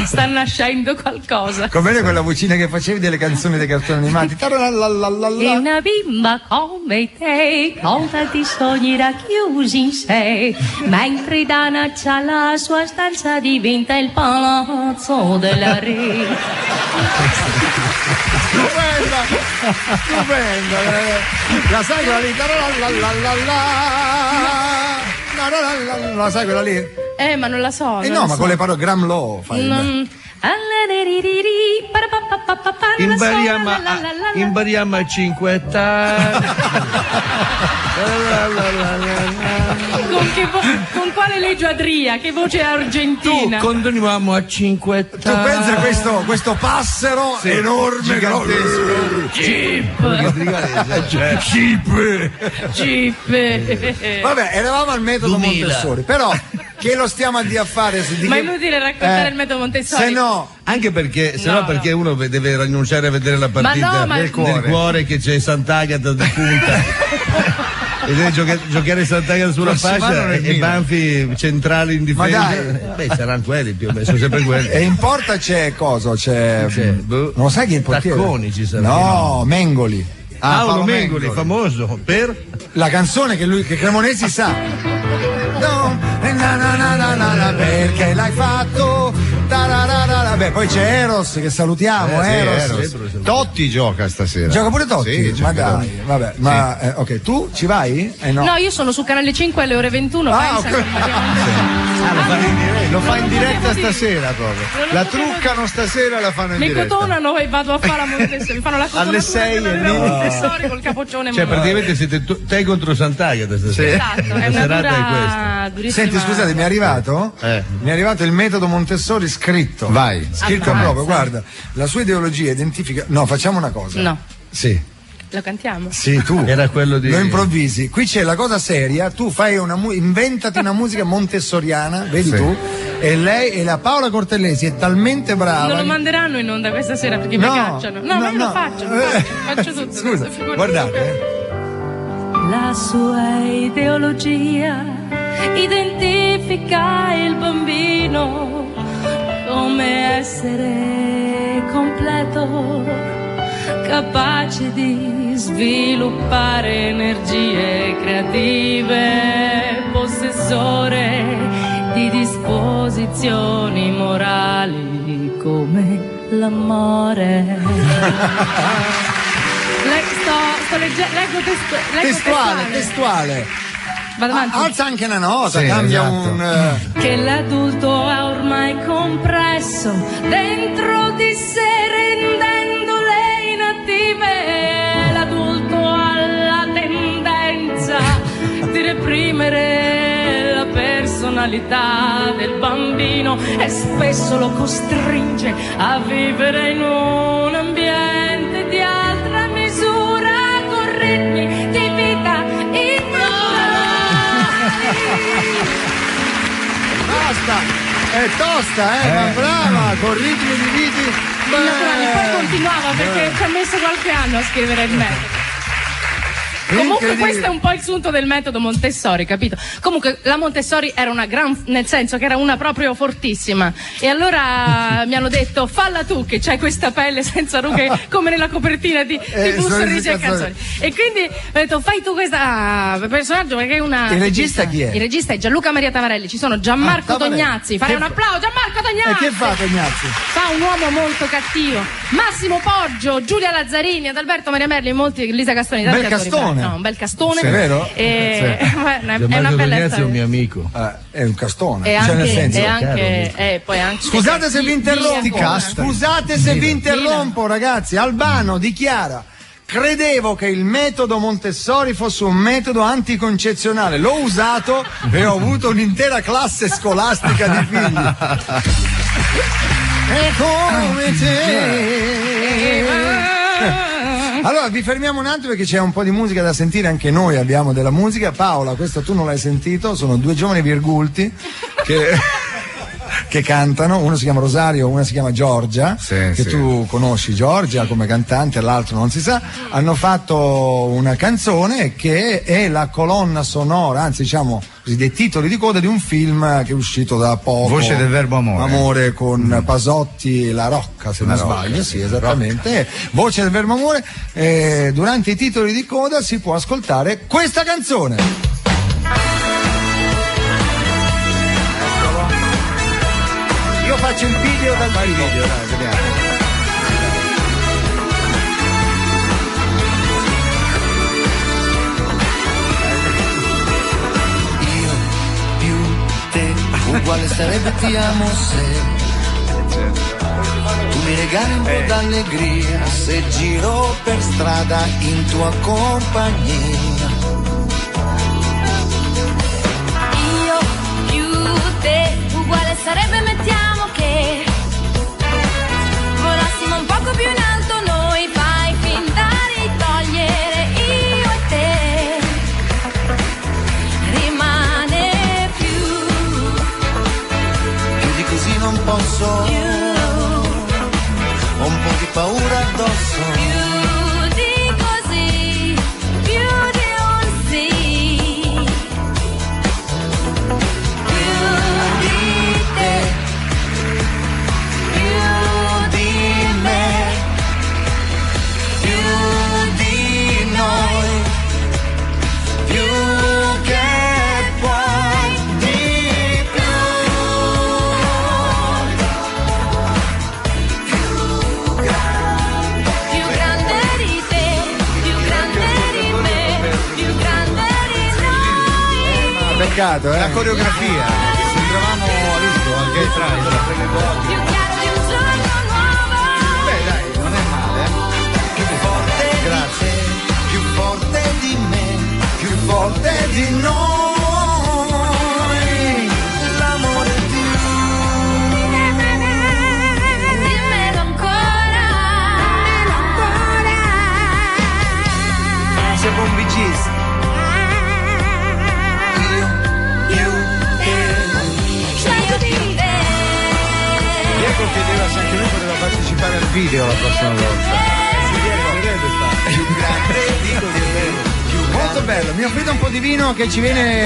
Speaker 11: sta nascendo qualcosa.
Speaker 2: Com'era quella vocina che facevi delle canzoni dei cartoni animati?
Speaker 11: E
Speaker 2: Taralalalala.
Speaker 11: una bimba come te, con tanti sogni racchiusi in sé, mentre danaccia la sua stanza diventa il palazzo della re.
Speaker 2: Stupenda, stupenda. La sai quella lì? Taralalalala. La sai quella lì?
Speaker 11: Ma non la so.
Speaker 2: Eh
Speaker 11: non
Speaker 2: no,
Speaker 11: la
Speaker 2: ma
Speaker 11: so.
Speaker 2: con le parole Gram Low fai.
Speaker 7: Impariamo a cinquettare.
Speaker 11: Con quale leggiadria? Che voce argentina?
Speaker 7: Continuiamo a
Speaker 2: Tu
Speaker 7: cinquettare.
Speaker 2: pensa a questo passero enorme,
Speaker 7: gigantesco.
Speaker 11: Jeep.
Speaker 2: Vabbè, eravamo al metodo
Speaker 7: 2000.
Speaker 2: Montessori, però che lo stiamo a dire a fare?
Speaker 11: Ma è inutile raccontare il metodo Montessori.
Speaker 2: Se no,
Speaker 7: anche perché, se no, perché uno deve rinunciare a vedere la
Speaker 11: Ma
Speaker 7: partita
Speaker 11: no,
Speaker 7: del cuore che c'è Sant'Agata di punta. E deve giocare Sant'Agata sulla fascia e Banfi centrali in difesa. Beh, saranno quelli più o meno, sono sempre quelli.
Speaker 2: E in porta c'è cosa? Non lo sai chi è il portiere?
Speaker 7: Tacconi ci saranno.
Speaker 2: No, Mengoli.
Speaker 7: Paolo Mengoli, famoso per
Speaker 2: la canzone che Cremonesi sa. No, perché l'hai fatto? Beh, poi c'è Eros che salutiamo. Eros.
Speaker 3: Totti gioca stasera.
Speaker 2: Gioca pure Totti?
Speaker 3: Sì,
Speaker 2: ma dai, vabbè, ma ok, tu ci vai? No.
Speaker 11: No, io sono su Canale 5 alle ore 21.
Speaker 3: Lo fa in diretta stasera proprio. La truccano stasera, la fanno in diretta.
Speaker 11: Mi cotonano e vado a fare la Montessori. Mi fanno la cotonatura
Speaker 3: alle 6
Speaker 11: Montessori col capoccione.
Speaker 7: Cioè, praticamente siete te contro Sant'Agata stasera.
Speaker 11: Esatto, è una serata durissima.
Speaker 2: Senti, scusate, mi è arrivato? Mi è arrivato il metodo Montessori scritto.
Speaker 3: Vai.
Speaker 2: Scritto proprio, guarda. La sua ideologia identifica. No, facciamo una cosa.
Speaker 11: No.
Speaker 2: Sì.
Speaker 11: Lo cantiamo?
Speaker 2: Sì, tu.
Speaker 7: Era quello di.
Speaker 2: Lo improvvisi. Qui c'è la cosa seria, tu fai inventati una musica montessoriana, vedi tu? E lei e la Paola Cortellesi è talmente brava.
Speaker 11: Non lo manderanno in onda questa sera perché mi cacciano. No, io lo faccio, faccio tutto.
Speaker 2: Scusa, guardate.
Speaker 11: La sua ideologia identifica il bambino come essere completo, capace di sviluppare energie creative, possessore di disposizioni morali come l'amore. Leggo
Speaker 2: testuale.
Speaker 11: Vado avanti.
Speaker 2: Alza anche una nota, cambia un.
Speaker 11: Che l'adulto ha ormai compresso dentro di sé, rendendole inattive. L'adulto ha la tendenza di reprimere la personalità del bambino e spesso lo costringe a vivere in un ambiente di altra misura con ritmi di vita
Speaker 2: Basta, è tosta, ma brava, con ritmi di viti.
Speaker 11: Poi continuava perché ci ha messo qualche anno a scrivere il metodo. Comunque questo è un po' il sunto del metodo Montessori, capito? Comunque la Montessori era una nel senso che era una proprio fortissima. E allora mi hanno detto falla tu che c'hai questa pelle senza rughe come nella copertina di Tu sorrisi e canzoni. E quindi ho detto fai tu questa personaggio perché è una.
Speaker 2: Il regista chi è?
Speaker 11: Il regista è Gianluca Maria Tavarelli, ci sono Gianmarco Tognazzi. Farei un applauso, Gianmarco Tognazzi!
Speaker 2: E che fa Tognazzi?
Speaker 11: Fa un uomo molto cattivo. Massimo Poggio, Giulia Lazzarini, Adalberto Maria Merli, molti Lisa Castoni.
Speaker 2: Bel castone.
Speaker 11: No, un bel castone.
Speaker 2: Sì, vero?
Speaker 11: È una bella
Speaker 7: storia. È un mio amico.
Speaker 2: È un castone.
Speaker 11: E
Speaker 2: cioè
Speaker 11: anche,
Speaker 2: nel senso,
Speaker 11: poi anche
Speaker 2: scusate se vi interrompo. Scusate se vi interrompo, ragazzi. Albano dichiara: credevo che il metodo Montessori fosse un metodo anticoncezionale. L'ho usato e ho avuto un'intera classe scolastica di figli. E come te. Allora vi fermiamo un attimo perché c'è un po' di musica da sentire, anche noi abbiamo della musica. Paola, questa tu non l'hai sentito, sono due giovani virgulti che cantano, uno si chiama Rosario, una si chiama Giorgia, tu conosci Giorgia come cantante, l'altro non si sa. Hanno fatto una canzone che è la colonna sonora, anzi diciamo dei titoli di coda di un film che è uscito da poco.
Speaker 3: Voce del verbo amore.
Speaker 2: Amore con Pasotti e La Rocca, se non sbaglio, sì, esattamente. Voce del verbo amore. Durante i titoli di coda si può ascoltare questa canzone. Io faccio il video dal video. Vediamo.
Speaker 12: Uguale sarebbe ti amo se tu mi regali un po' d'allegria, se giro per strada in tua compagnia.
Speaker 13: Io più te, uguale sarebbe mettiamo che volassimo un poco più in alto noi, fai finta di togliere io e te, rimane più
Speaker 2: peccato,
Speaker 3: La coreografia.
Speaker 2: Sembravamo visto anche il trailer. Beh, dai, non è male.
Speaker 12: Più forte grazie, più forte di me, più forte di noi. L'amore più.
Speaker 13: Dimmelo ancora.
Speaker 2: Siamo un Bee Gees. Diego chiedeva se anche lui poteva partecipare al video la prossima volta. Più grande, dico di vero. Molto bello, mi offrite un po' di vino che ci viene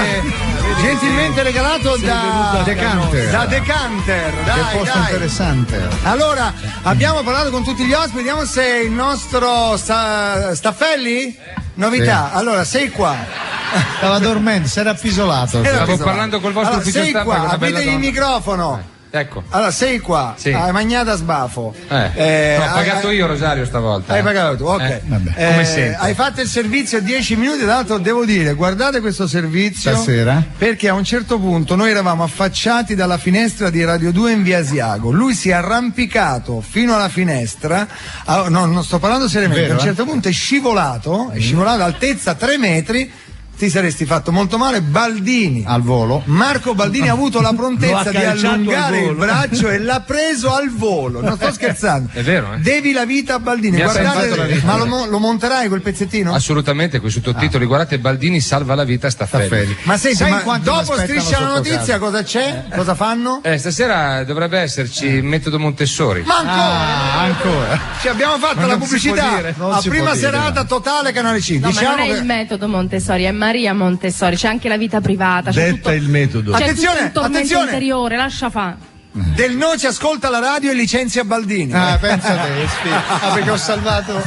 Speaker 2: gentilmente regalato da
Speaker 3: Decanter.
Speaker 2: Da Decanter. Dai,
Speaker 3: che posto interessante.
Speaker 2: Allora, abbiamo parlato con tutti gli ospiti, vediamo se il nostro Staffelli? Novità,
Speaker 3: Sì.
Speaker 2: Allora, sei qua.
Speaker 3: Stava dormendo, si era appisolato.
Speaker 4: Stavo parlando col vostro
Speaker 2: Allora,
Speaker 4: ufficio
Speaker 2: sei
Speaker 4: stampa,
Speaker 2: qua,
Speaker 4: con una bella
Speaker 2: aprite il
Speaker 4: donna.
Speaker 2: microfono.
Speaker 4: Ecco.
Speaker 2: Allora, sei qua,
Speaker 4: Sì.
Speaker 2: hai mangiato a sbafo.
Speaker 4: Ho pagato io Rosario stavolta.
Speaker 2: Hai pagato tu, ok.
Speaker 4: Come sempre.
Speaker 2: Hai fatto il servizio 10 minuti, tra l'altro devo dire, guardate questo servizio.
Speaker 3: Stasera?
Speaker 2: Perché a un certo punto noi eravamo affacciati dalla finestra di Radio 2 in via Asiago. Lui si è arrampicato fino alla finestra. No, non sto parlando seriamente.
Speaker 3: Vero,
Speaker 2: a un certo punto è scivolato altezza 3 metri. Ti saresti fatto molto male. Baldini
Speaker 3: al volo.
Speaker 2: Marco Baldini ha avuto la prontezza di
Speaker 7: calciato al
Speaker 2: allungare il
Speaker 7: volo.
Speaker 2: braccio e l'ha preso al volo. Non sto scherzando.
Speaker 4: È vero, eh?
Speaker 2: Devi la vita a Baldini.
Speaker 4: Mi ha
Speaker 2: Guardate,
Speaker 4: salvato la vita.
Speaker 2: ma lo monterai quel pezzettino?
Speaker 4: Assolutamente, con i sottotitoli. Guardate, Baldini salva la vita a Staffelli.
Speaker 2: Ma senti,
Speaker 3: Sai
Speaker 2: ma
Speaker 3: quanto mi
Speaker 2: dopo
Speaker 3: aspettano
Speaker 2: Striscia la
Speaker 3: sotto
Speaker 2: notizia
Speaker 3: casa?
Speaker 2: cosa c'è? Cosa fanno?
Speaker 4: Stasera dovrebbe esserci metodo Montessori.
Speaker 2: Ma ancora!
Speaker 3: Ancora.
Speaker 2: Ci abbiamo fatto
Speaker 3: Ma
Speaker 2: la
Speaker 3: non si può
Speaker 2: pubblicità
Speaker 3: dire, non
Speaker 2: a
Speaker 3: si
Speaker 2: prima
Speaker 3: può dire,
Speaker 2: serata totale Canale 5.
Speaker 11: No, ma non è
Speaker 2: Diciamo
Speaker 11: il metodo Montessori, è Maria Montessori, c'è anche la vita privata, c'è
Speaker 7: Detta
Speaker 11: tutto,
Speaker 7: il metodo.
Speaker 11: c'è
Speaker 2: Attenzione,
Speaker 11: tutto un tormento
Speaker 2: attenzione.
Speaker 11: interiore, lascia fa.
Speaker 2: Del no ci ascolta la radio e licenzia Baldini.
Speaker 3: Pensa te, perché ho salvato.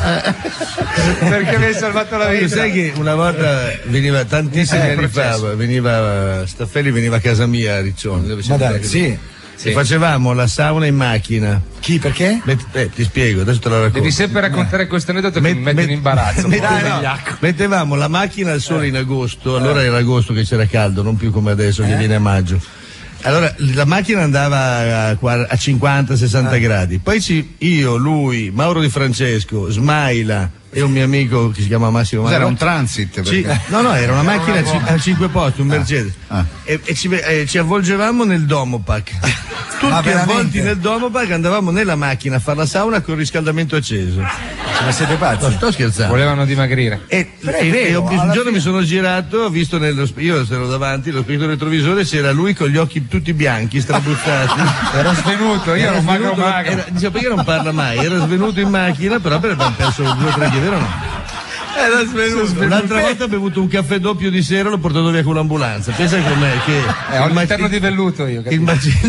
Speaker 2: Perché mi hai salvato la vita.
Speaker 7: Sai che una volta veniva tantissimi anni fa, Staffelli veniva a casa mia a Riccione. Dove
Speaker 2: Ma
Speaker 7: siamo
Speaker 2: dai,
Speaker 7: stati.
Speaker 2: sì.
Speaker 7: E facevamo la sauna in macchina.
Speaker 2: Chi, perché?
Speaker 7: Ti spiego, adesso te lo racconto.
Speaker 4: Devi sempre raccontare questo aneddoto che mi mette in imbarazzo.
Speaker 7: Mettevamo la macchina al sole in agosto, allora era agosto che c'era caldo, non più come adesso che viene a maggio. Allora la macchina andava a 50-60 gradi, poi io, lui, Mauro Di Francesco, Smaila e un mio amico che si chiama Massimo Mauro.
Speaker 3: Era un transit. Perché...
Speaker 7: No, era una macchina a 5 posti, un Mercedes. E ci avvolgevamo nel Domopac. Tutti avvolti nel Domopac, andavamo nella macchina a fare la sauna con il riscaldamento acceso.
Speaker 2: Ma siete pazzi?
Speaker 7: Sto scherzando.
Speaker 4: Volevano dimagrire.
Speaker 7: E un giorno mi sono girato, ho visto io ero davanti, lo specchio retrovisore, c'era lui con gli occhi tutti bianchi, strabuzzati.
Speaker 4: Era svenuto, io ero magro.
Speaker 7: Dicevo, perché non parla mai? Era svenuto in macchina, però abbiamo perso 2 o 3 kg, vero o no?
Speaker 2: Era svenuto.
Speaker 7: Un'altra volta ho bevuto un caffè doppio di sera e l'ho portato via con l'ambulanza. Pensa com'è che
Speaker 4: ho l'interno di velluto io.
Speaker 7: Il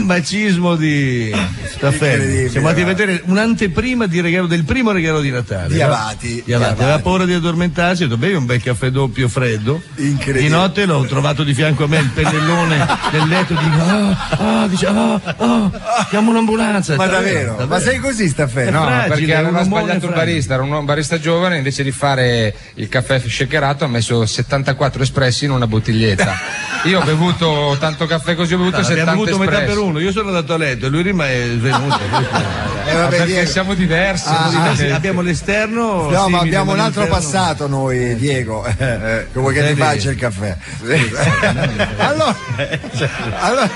Speaker 7: macismo di Staffelli. Siamo andati a vedere un'anteprima del primo regalo di Natale.
Speaker 2: Di Avati.
Speaker 7: Aveva paura di addormentarsi, ho detto bevi un bel caffè doppio freddo.
Speaker 2: Incredibile.
Speaker 7: Di notte l'ho trovato di fianco a me il pennellone del letto, chiamo un'ambulanza.
Speaker 2: Ma davvero? Ma sei così Staffelli?
Speaker 4: No,
Speaker 7: fragile,
Speaker 4: perché aveva sbagliato il
Speaker 7: fragile.
Speaker 4: barista, era un barista giovane, invece di fare il caffè shakerato ha messo 74 espressi in una bottiglietta. Io ho bevuto tanto caffè così, ho bevuto 70
Speaker 7: abbiamo bevuto metà
Speaker 4: espressi.
Speaker 7: per uno, io sono andato a letto e lui è venuto.
Speaker 4: Perché siamo diversi.
Speaker 7: Abbiamo l'esterno.
Speaker 2: No, ma
Speaker 7: simile,
Speaker 2: abbiamo un altro
Speaker 7: l'interno-
Speaker 2: passato noi, Diego. Che vuoi che ti faccia il caffè? Allora,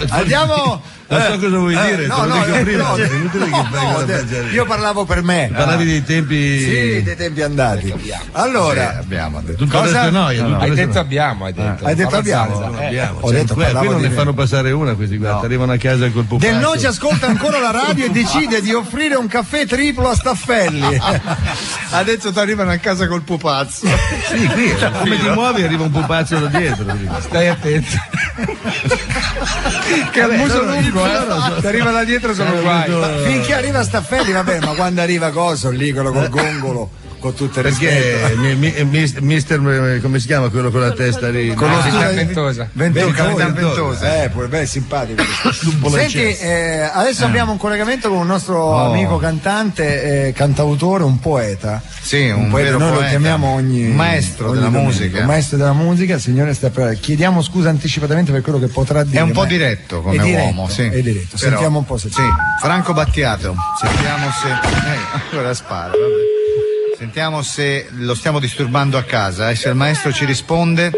Speaker 2: andiamo.
Speaker 7: Non so cosa vuoi dire,
Speaker 2: no,
Speaker 7: te lo
Speaker 2: no,
Speaker 7: dico prima.
Speaker 2: no,
Speaker 7: è inutile che
Speaker 2: no,
Speaker 7: venga da
Speaker 2: no,
Speaker 7: mangiare.
Speaker 2: io parlavo per me.
Speaker 7: Parlavi dei tempi.
Speaker 2: Sì, dei tempi andati. Allora,
Speaker 3: abbiamo detto.
Speaker 7: Tutto il resto è noia. tutto il
Speaker 4: Hai
Speaker 7: resto
Speaker 4: detto abbiamo, hai detto.
Speaker 2: hai detto abbiamo.
Speaker 7: abbiamo.
Speaker 2: Ho detto,
Speaker 7: qui
Speaker 2: parlavo
Speaker 7: non
Speaker 2: di
Speaker 7: ne
Speaker 2: me.
Speaker 7: fanno passare una questi qua, arrivano a casa col pupazzo.
Speaker 2: Del no ci ascolta ancora la radio e decide di offrire un caffè triplo a Staffelli.
Speaker 3: Adesso ti arrivano a casa col pupazzo.
Speaker 7: Sì, qui come ti muovi arriva un pupazzo da dietro.
Speaker 4: Stai attento.
Speaker 2: Che al muso lungo,
Speaker 4: Ti arriva da dietro sono guai.
Speaker 2: Finché arriva Staffelli, vabbè, ma quando arriva Coso lì, quello col gongolo. con tutto il
Speaker 7: perché mister, come si chiama quello con la testa lì?
Speaker 2: Con lo
Speaker 4: ventosa.
Speaker 2: Ventosa. Pure beh, simpatico. Senti, adesso abbiamo un collegamento con un nostro amico cantante, cantautore, un poeta.
Speaker 3: Sì, un
Speaker 2: poeta,
Speaker 3: vero
Speaker 2: noi
Speaker 3: poeta.
Speaker 2: lo chiamiamo
Speaker 3: Un maestro della musica.
Speaker 2: Un maestro della musica, signore chiediamo scusa anticipatamente per quello che potrà dire.
Speaker 3: È un po' diretto come uomo, sì.
Speaker 2: È diretto.
Speaker 3: Però,
Speaker 2: sentiamo un po' se
Speaker 3: sì. Franco Battiato, sentiamo se ancora spara, vabbè. Sentiamo se lo stiamo disturbando a casa, se il maestro ci risponde.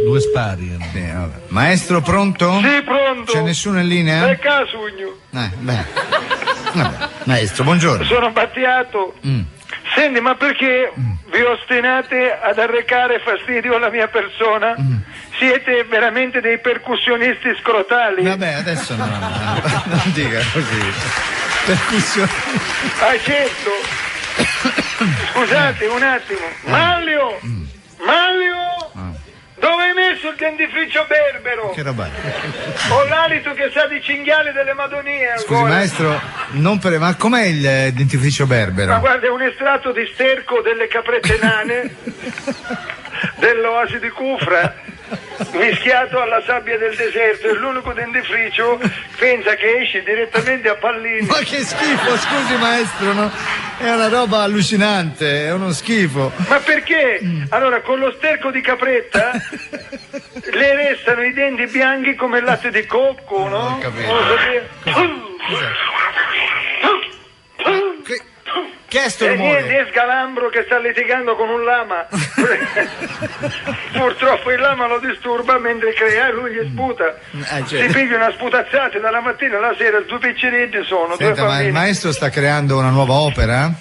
Speaker 7: Due spari.
Speaker 3: Sì, vabbè. Maestro, pronto?
Speaker 8: Sì, pronto.
Speaker 3: C'è nessuno in linea?
Speaker 8: È Casugno.
Speaker 3: Beh. Vabbè. Maestro, buongiorno.
Speaker 8: Sono Battiato. Senti, ma perché vi ostinate ad arrecare fastidio alla mia persona? Siete veramente dei percussionisti scrotali.
Speaker 3: Vabbè, adesso non dica così. Percussionisti.
Speaker 8: Ah, certo. Scusate un attimo. Manlio! Dove hai messo il dentifricio berbero?
Speaker 3: Che roba è?
Speaker 8: Ho l'alito che sa di cinghiale delle Madonie ancora.
Speaker 3: Scusi maestro, ma com'è il dentifricio berbero?
Speaker 8: Ma guarda, è un estratto di sterco delle caprette nane dell'oasi di Cufra mischiato alla sabbia del deserto, è l'unico dentifricio, pensa che esce direttamente a pallini.
Speaker 3: Ma che schifo, scusi maestro, no? È una roba allucinante, è uno schifo.
Speaker 8: Ma perché? Allora, con lo sterco di capretta le restano i denti bianchi come il latte di cocco, no?
Speaker 3: Non capito. Che è sto rumore?
Speaker 8: Niente, è Scalambro che sta litigando con un lama. Purtroppo il lama lo disturba mentre crea e lui gli sputa. Si piglia una sputazzata dalla mattina alla sera, due picciretti sono.
Speaker 3: Senta,
Speaker 8: due
Speaker 3: ma
Speaker 8: bambini.
Speaker 3: il maestro sta creando una nuova opera?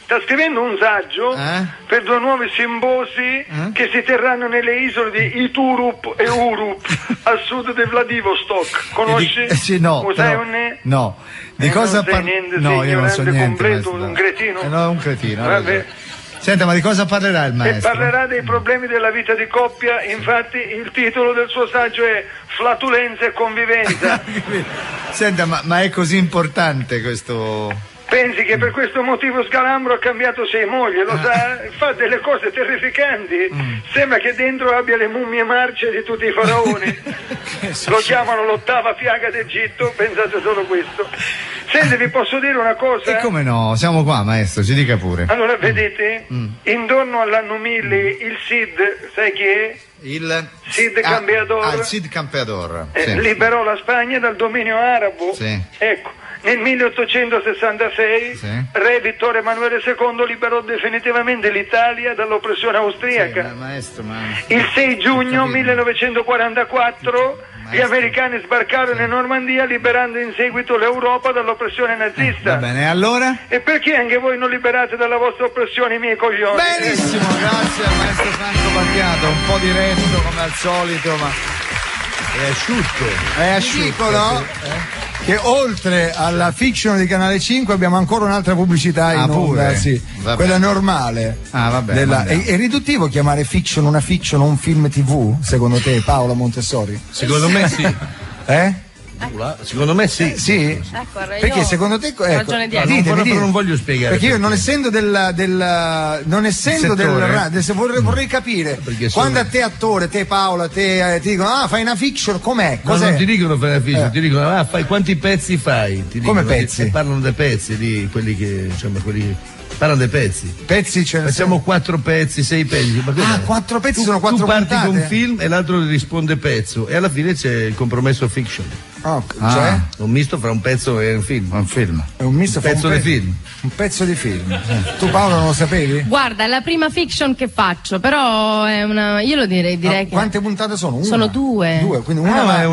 Speaker 8: Sta scrivendo un saggio per due nuovi simbosi che si terranno nelle isole di Iturup e Urup a sud di Vladivostok. Conosci?
Speaker 3: Sì, no. No. Di cosa
Speaker 8: niente,
Speaker 3: no, io non so niente.
Speaker 8: Completo,
Speaker 3: Maestro,
Speaker 8: un cretino.
Speaker 3: No, un cretino.
Speaker 8: Vabbè.
Speaker 3: Senta, ma di cosa parlerà il
Speaker 8: E
Speaker 3: maestro?
Speaker 8: parlerà dei problemi della vita di coppia, infatti il titolo del suo saggio è Flatulenza e convivenza.
Speaker 3: Senta, ma è così importante questo...
Speaker 8: Pensi che per questo motivo Scalambro ha cambiato 6 mogli, lo sa? Fa delle cose terrificanti. Sembra che dentro abbia le mummie marce di tutti i faraoni. Lo chiamano l'ottava piaga d'Egitto, pensate solo questo. Senti, vi posso dire una cosa?
Speaker 3: E come no? Siamo qua, maestro, ci dica pure.
Speaker 8: Allora, vedete, intorno all'anno 1000 il Cid, sai chi è?
Speaker 3: Il
Speaker 8: Cid Campeador.
Speaker 3: Il Cid Campeador.
Speaker 8: Liberò la Spagna dal dominio arabo.
Speaker 3: Sì.
Speaker 8: Ecco. Nel 1866 re Vittorio Emanuele II liberò definitivamente l'Italia dall'oppressione austriaca. Il 6 giugno 1944 gli americani sbarcarono in Normandia liberando in seguito l'Europa dall'oppressione nazista.
Speaker 3: Va bene, allora?
Speaker 8: E perché anche voi non liberate dalla vostra oppressione i miei coglioni?
Speaker 3: Benissimo, grazie al maestro Franco Battiato, un po' diretto come al solito, ma è asciutto.
Speaker 2: È asciutto, no? Che oltre alla fiction di Canale 5 abbiamo ancora un'altra pubblicità in onda, sì. Quella normale.
Speaker 3: Vabbè.
Speaker 2: È riduttivo chiamare fiction una fiction o un film TV, secondo te, Paola Montessori?
Speaker 7: Secondo me sì. Secondo me sì.
Speaker 2: Sì? Perché secondo te
Speaker 11: ragione dietro.
Speaker 7: Non voglio spiegare.
Speaker 2: Perché io non essendo vorrei capire quando a te attore, te Paola, te ti dicono fai una fiction, com'è?
Speaker 7: No, non ti dicono fai una fiction, ti dicono fai quanti pezzi fai? Ti
Speaker 2: come
Speaker 7: dicono,
Speaker 2: pezzi?
Speaker 7: Parlano dei pezzi di quelli che parlano dei pezzi. Facciamo 4 pezzi, 6 pezzi. Ma
Speaker 2: 4 pezzi sono 4
Speaker 7: puntate. Tu
Speaker 2: puntate?
Speaker 7: parti con un film e l'altro risponde pezzo e alla fine c'è il compromesso fiction.
Speaker 2: Cioè?
Speaker 7: Un misto fra un pezzo e un film.
Speaker 2: È un misto fra
Speaker 7: pezzo di film.
Speaker 2: Un pezzo di film. Tu Paola non lo sapevi?
Speaker 11: Guarda, è la prima fiction che faccio, però è una. Io lo direi che.
Speaker 2: Quante puntate sono? Una?
Speaker 11: Sono 2.
Speaker 2: Quindi una
Speaker 11: va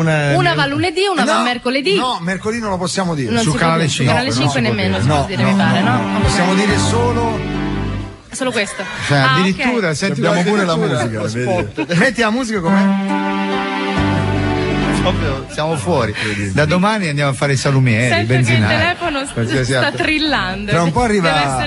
Speaker 11: lunedì, una va mercoledì.
Speaker 2: No, mercoledì non lo possiamo dire.
Speaker 11: Non
Speaker 2: Su Canale 5.
Speaker 11: Su Canale 5 nemmeno si può dire, mi pare, no?
Speaker 2: Possiamo dire solo
Speaker 11: questo.
Speaker 3: Cioè, addirittura,
Speaker 11: okay.
Speaker 3: senti,
Speaker 2: abbiamo pure la musica. Metti la musica com'è?
Speaker 3: Siamo fuori. Da domani andiamo a fare i salumieri,
Speaker 11: sento
Speaker 3: benzinai.
Speaker 11: che il telefono sta trillando.
Speaker 2: Tra un po' arriva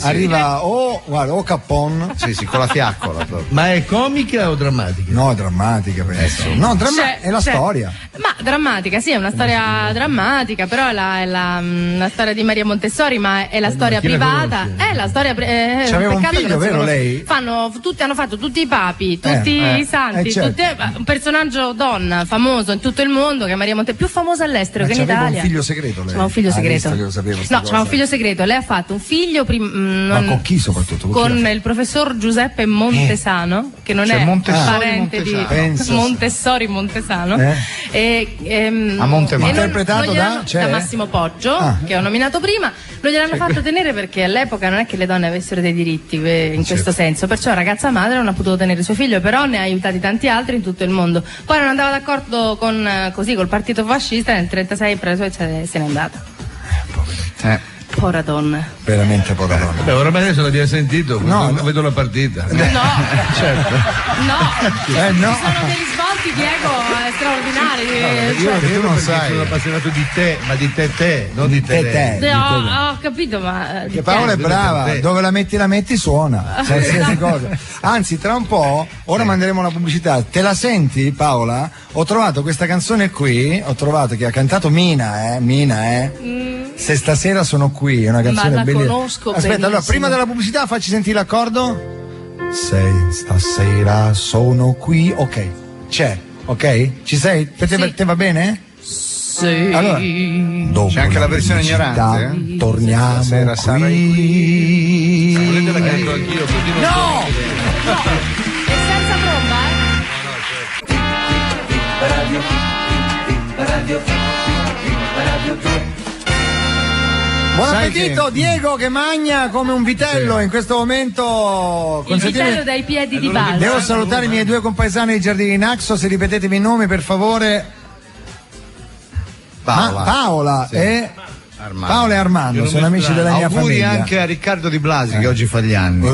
Speaker 11: arriva
Speaker 2: o Capone.
Speaker 3: Sì, con la fiaccola proprio.
Speaker 7: Ma è comica o drammatica?
Speaker 2: No, è drammatica, penso. No, è la storia.
Speaker 11: Ma drammatica, sì, è una storia drammatica, però è la storia di Maria Montessori, ma è la storia privata. È la storia
Speaker 2: c'aveva un figlio, vero lei?
Speaker 11: Hanno fatto tutti i papi, tutti i santi,
Speaker 2: certo.
Speaker 11: un personaggio donna famoso in tutto il mondo che è Maria Montessori, più famosa all'estero che in Italia.
Speaker 2: C'aveva un figlio segreto lei?
Speaker 11: C'aveva un figlio segreto.
Speaker 2: Che lo sapevo,
Speaker 11: no, c'aveva un figlio segreto. Lei ha fatto un figlio
Speaker 2: ma con chi soprattutto?
Speaker 11: Con il professor Giuseppe Montesano, che non è parente di Montessori Montesano.
Speaker 2: A Montemano.
Speaker 11: Interpretato da Massimo Poggio, che ho nominato prima. Non gliel'hanno fatto tenere perché all'epoca non è che le donne avessero dei diritti in questo senso, perciò ragazza madre non ha potuto tenere suo figlio, però ne ha aiutati tanti altri in tutto il mondo. Poi non andava d'accordo col partito fascista, nel 1936 se n'è andata. Povera donna.
Speaker 2: Veramente povera donna.
Speaker 7: Beh, oramai adesso l'abbiamo sentito, vedo la partita.
Speaker 11: No,
Speaker 2: certo.
Speaker 11: No. Ci sono dei risvolti, Diego, straordinari.
Speaker 7: Io non sai. Sono appassionato di te, ma di te, non di te.
Speaker 11: Ho capito, ma.
Speaker 2: Che Paola è brava, dove la metti suona. Qualsiasi cosa. Anzi, tra un po', ora manderemo la pubblicità. Te la senti, Paola? Ho trovato questa canzone qui, che ha cantato Mina. Se stasera sono qui, è una canzone bellissima.
Speaker 11: Conosco.
Speaker 2: Aspetta,
Speaker 11: benissimo.
Speaker 2: allora, prima della pubblicità facci sentire l'accordo. Stasera sono qui, ok. C'è, ok? Ci sei? Per te va bene?
Speaker 11: Sì.
Speaker 2: Allora,
Speaker 3: c'è anche la versione ignorante.
Speaker 2: Torniamo
Speaker 3: stasera sarai qui.
Speaker 7: Se volete la canto anch'io, così non
Speaker 11: No! E senza tromba,
Speaker 2: Buon appetito, Diego che magna come un vitello in questo momento.
Speaker 11: Il vitello dai piedi di ballo.
Speaker 2: Devo salutare i miei due compaesani dei Giardini Naxos, se ripetetemi i nomi per favore. Paola e Armando sono amici della mia famiglia.
Speaker 3: Auguri anche a Riccardo Di Blasi che oggi fa gli anni.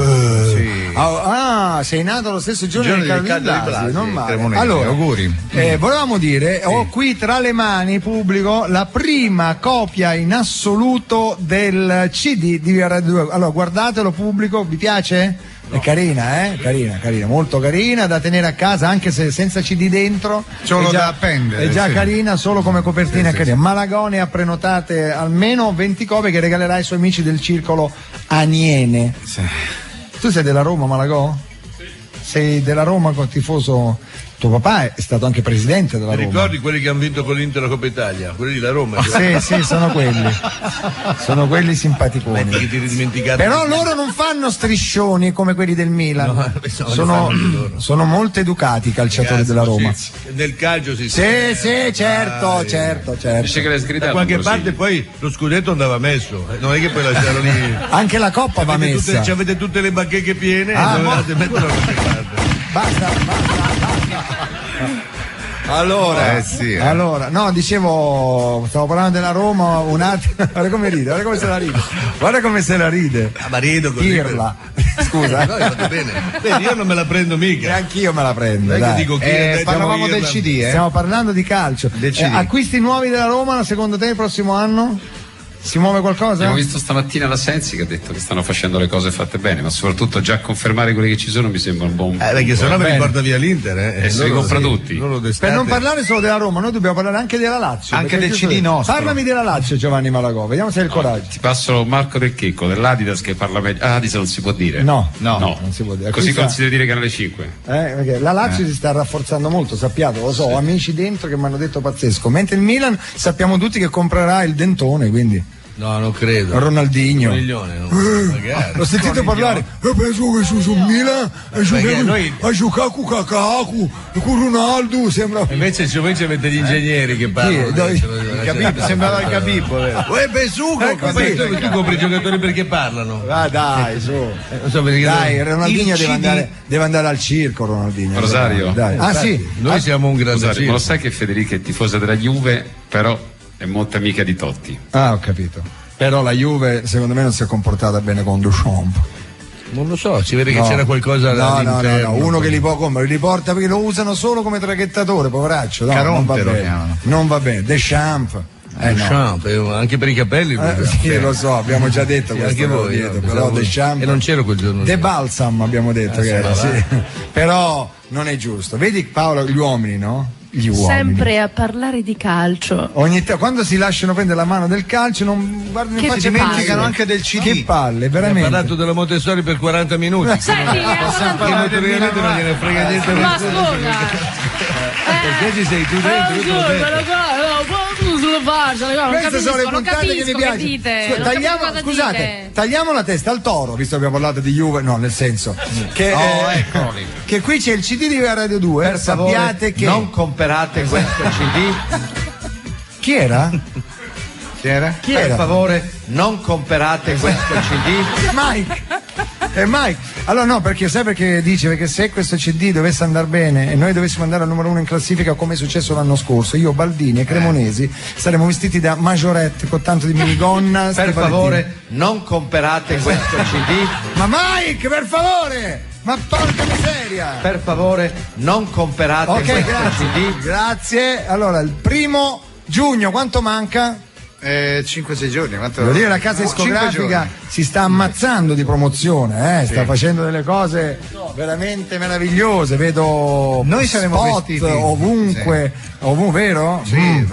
Speaker 2: Sei nato lo stesso giorno di Riccardo Di Blasi, non male.
Speaker 3: Allora, auguri.
Speaker 2: Volevamo dire, ho qui tra le mani, pubblico, la prima copia in assoluto del CD di Via Radio 2. Allora, guardatelo, pubblico, vi piace? È carina, carina, molto carina, da tenere a casa anche se senza CD dentro.
Speaker 3: Solo da appendere.
Speaker 2: È già carina, solo come copertina è carina. Malagone ha prenotate almeno 20 copie che regalerai ai suoi amici del circolo Aniene. Tu sei della Roma, Malagò? Sei della Roma con tifoso. Tuo papà è stato anche presidente della Roma.
Speaker 7: Ricordi quelli che hanno vinto con l'Inter la Coppa Italia? Quelli della Roma?
Speaker 2: Sì, sono quelli. Sono quelli simpaticoni. Però loro non fanno striscioni come quelli del Milan. Sono molto educati i calciatori della Roma.
Speaker 7: Nel calcio si
Speaker 2: Sì, certo.
Speaker 4: Dice che l'hai scritta
Speaker 7: da qualche parte poi lo scudetto andava messo. Non è che poi lasciarono lì.
Speaker 2: Anche la Coppa va messa.
Speaker 7: Avete tutte le bacheche piene e dovevate metterlo da qualche parte.
Speaker 2: Basta. Allora, no, dicevo, stavo parlando della Roma un attimo. Guarda come ride, guarda come se la ride.
Speaker 7: Ma rido così.
Speaker 2: Pirla. Scusa.
Speaker 7: No, fatto bene. Vedi, io non me la prendo mica.
Speaker 2: Neanch'io me la prendo.
Speaker 3: Parlavamo del CD,
Speaker 2: Stiamo parlando di calcio. Acquisti nuovi della Roma, secondo te il prossimo anno? Si muove qualcosa?
Speaker 4: Abbiamo visto stamattina la Sensi che ha detto che stanno facendo le cose fatte bene, ma soprattutto già confermare quelli che ci sono mi sembra un buon.
Speaker 7: Perché sennò mi riporta via l'Inter,
Speaker 4: e se li compra tutti.
Speaker 2: Per non parlare solo della Roma, noi dobbiamo parlare anche della Lazio.
Speaker 3: Anche del CD nostro.
Speaker 2: Parlami della Lazio, Giovanni Malagò, vediamo se hai il coraggio.
Speaker 4: Ti passo Marco Del Checco dell'Adidas che parla meglio. Adidas non si può dire.
Speaker 2: No, non si può dire.
Speaker 4: Così consideri dire Canale 5.
Speaker 2: Perché la Lazio si sta rafforzando molto, sappiate, lo so, ho amici dentro che mi hanno detto pazzesco. Mentre il Milan sappiamo tutti che comprerà il Dentone, quindi.
Speaker 7: No, non credo.
Speaker 2: Ronaldinho.
Speaker 7: L'ho
Speaker 2: sentito parlare. Penso che su Milan a giocare con Kakaku, con Ronaldo. Sembra.
Speaker 7: Invece avete gli ingegneri che parlano.
Speaker 3: Sembrava il Capippo.
Speaker 7: Tu compri i giocatori perché parlano.
Speaker 2: Dai, su. Dai, Ronaldinho deve andare al circo. Ronaldinho.
Speaker 4: Rosario.
Speaker 2: Sì.
Speaker 7: Noi siamo un grande circo.
Speaker 4: Ma lo sai che Federica è tifosa della Juve, però è molto amica di Totti.
Speaker 2: Ho capito. Però la Juve secondo me non si è comportata bene con Duchamp.
Speaker 7: Non lo so, si vede che c'era qualcosa
Speaker 2: no, uno che li può comprare, li porta perché lo usano solo come traghettatore, poveraccio. Non va bene. Deschamps.
Speaker 7: Anche per i capelli.
Speaker 2: Sì, lo so, abbiamo già detto questo
Speaker 7: anche voi,
Speaker 2: dietro, però Deschamps.
Speaker 7: E non c'ero quel giorno.
Speaker 2: De Balsam abbiamo detto che era, sì. Però non è giusto. Vedi Paolo, gli uomini, no? gli uomini.
Speaker 11: Sempre a parlare di calcio.
Speaker 2: Quando si lasciano prendere la mano del calcio non guardano in
Speaker 11: Che
Speaker 2: faccia, dimenticano anche del CD. Che palle, veramente.
Speaker 7: Ha parlato della Montessori per 40 minuti.
Speaker 11: Senti,
Speaker 7: naturalmente non gliene frega niente.
Speaker 11: Ma scusa.
Speaker 7: Perché ci sei tu dentro?
Speaker 2: Queste sono le puntate che mi piacciono. Scusate, tagliamo la testa al toro, visto che abbiamo parlato di Juve, no, nel senso che, che qui c'è il CD di Radio 2.
Speaker 3: Per favore,
Speaker 2: sappiate che
Speaker 3: non comprate questo CD.
Speaker 2: Chi era?
Speaker 3: Per favore, non comprate questo CD.
Speaker 2: Mike. Allora no, perché sai perché dice? Perché se questo CD dovesse andare bene e noi dovessimo andare al numero 1 in classifica come è successo l'anno scorso, io, Baldini e Cremonesi saremmo vestiti da Majorette con tanto di minigonna.
Speaker 3: Per favore, non comprate questo CD.
Speaker 2: Ma Mike, per favore! Ma porca miseria!
Speaker 3: Per favore, non comprate questo CD.
Speaker 2: Grazie. Allora, il 1° giugno, quanto manca?
Speaker 3: 5-6 giorni.
Speaker 2: Devo dire, la casa discografica si sta ammazzando di promozione, sta facendo delle cose veramente meravigliose. Vedo
Speaker 3: noi saremo
Speaker 2: spot
Speaker 3: vestiti
Speaker 2: ovunque, vero?
Speaker 3: Sì,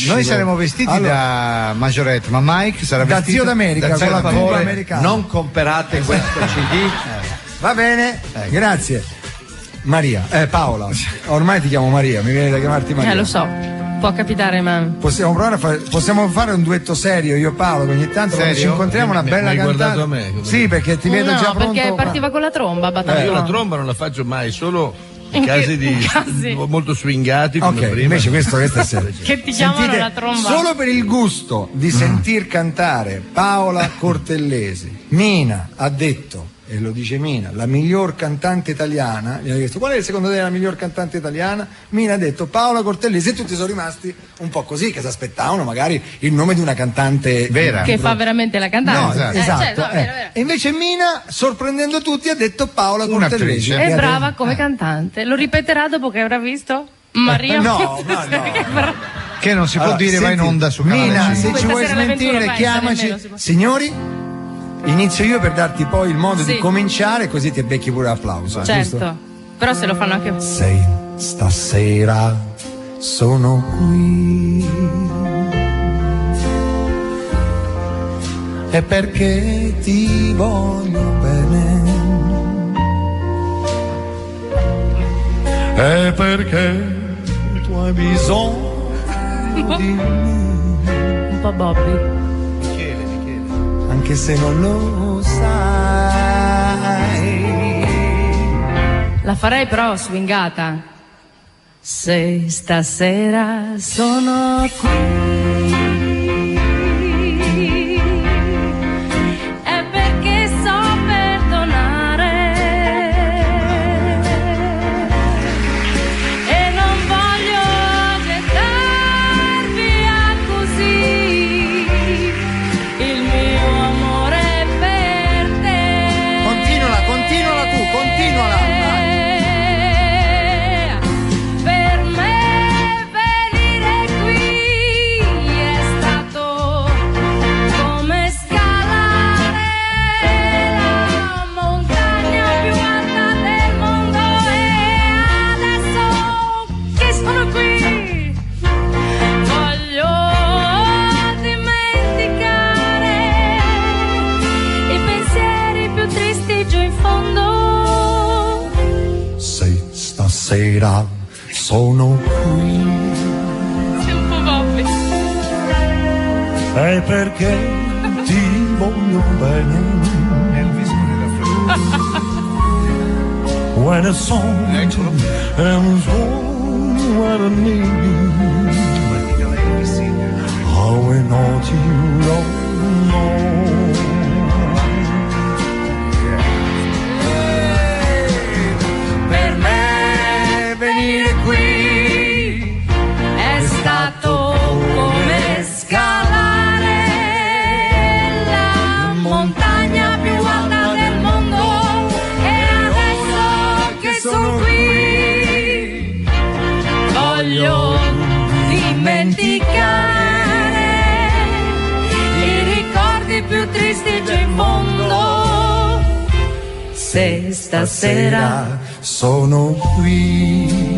Speaker 3: noi saremo vestiti da Majorette, ma Mike sarà
Speaker 2: da
Speaker 3: vestito
Speaker 2: Zio d'America,
Speaker 3: da
Speaker 2: con la tuba americana.
Speaker 3: Non comprate questo CD.
Speaker 2: Va bene, grazie. Paola, ormai ti chiamo Maria, mi viene da chiamarti Maria.
Speaker 11: Lo so. Può capitare, ma
Speaker 2: possiamo provare possiamo fare un duetto serio, io e Paolo, che ogni tanto quando ci incontriamo una bella cantata.
Speaker 7: A me,
Speaker 2: sì, perché ti vedo già pronto.
Speaker 11: Perché partiva con la tromba,
Speaker 7: io la tromba non la faccio mai, solo in casi molto swingati come prima.
Speaker 2: Invece questa è serio.
Speaker 11: Che ti chiamano la tromba.
Speaker 2: Solo per il gusto di sentir cantare Paola Cortellesi, Mina ha detto, e lo dice Mina, la miglior cantante italiana. Gli ha chiesto qual è secondo te la miglior cantante italiana? Mina ha detto Paola Cortellesi, e tutti sono rimasti un po' così, che si aspettavano magari il nome di una cantante vera.
Speaker 11: Che fa veramente la cantante.
Speaker 2: No, esatto. Vero. E invece Mina, sorprendendo tutti, ha detto Paola Cortellesi.
Speaker 11: È brava come cantante. Lo ripeterà dopo che avrà visto Maria.
Speaker 2: No.
Speaker 3: Che non si può dire, va in onda su Canale
Speaker 2: Mina,
Speaker 3: 5.
Speaker 2: se ci vuoi smentire, chiamaci. Signori, inizio io per darti poi il modo di cominciare, così ti becchi pure l'applauso.
Speaker 11: Certo,
Speaker 2: giusto?
Speaker 11: Però se lo fanno anche.
Speaker 2: Sei stasera sono qui e perché ti voglio bene e perché tu hai bisogno di me.
Speaker 11: Un po' Bobby.
Speaker 2: Anche se non lo sai.
Speaker 11: La farei però swingata. Se stasera sono qui è perché so perdonare e non voglio gettar via così il mio amore per te.
Speaker 2: Continuala tu, continuala.
Speaker 11: Per me venire qui è stato come scalare la montagna più alta del mondo e adesso che sono qui voglio dimenticare i pensieri più tristi giù in fondo.
Speaker 2: Se stasera sono qui
Speaker 11: Un po' Bobby.
Speaker 2: è perché ti voglio bene. When a song and what I need. How I know you don't know. Per me venire qui
Speaker 11: È stato come scalare la montagna più alta del mondo e adesso che sono qui voglio dimenticare i ricordi più tristi giù in fondo. Se stasera
Speaker 2: sono qui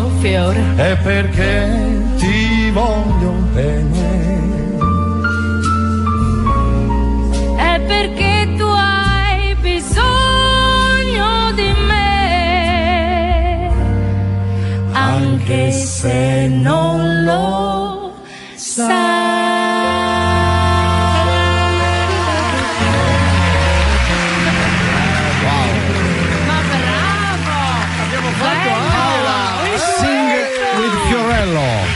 Speaker 11: tuo fiore.
Speaker 2: È perché ti voglio bene.
Speaker 11: È perché tu hai bisogno di me, anche se non lo sai. Ma bravo!
Speaker 2: Abbiamo fatto Sing with Fiorello.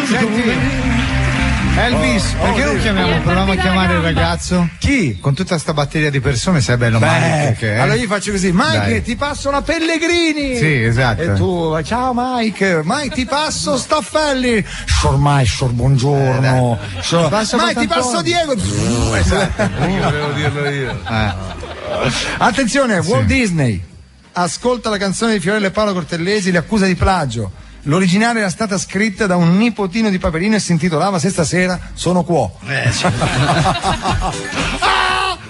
Speaker 3: Senti, Elvis, perché non chiamiamo, proviamo a chiamare il ragazzo?
Speaker 2: Chi?
Speaker 3: Con tutta sta batteria di persone, sai bello Mike che è.
Speaker 2: Allora io faccio così, Mike,
Speaker 3: Dai.
Speaker 2: ti passo la Pellegrini.
Speaker 3: Sì, esatto.
Speaker 2: E tu, ciao Mike, ti passo Staffelli. Ormai, buongiorno. Mike, ti passo Diego.
Speaker 3: Esatto, io volevo dirlo io.
Speaker 2: Attenzione, Walt Disney ascolta la canzone di Fiorello e Paolo Cortellesi, le accusa di plagio. L'originale era stata scritta da un nipotino di Paperino e si intitolava Se stasera sono quo.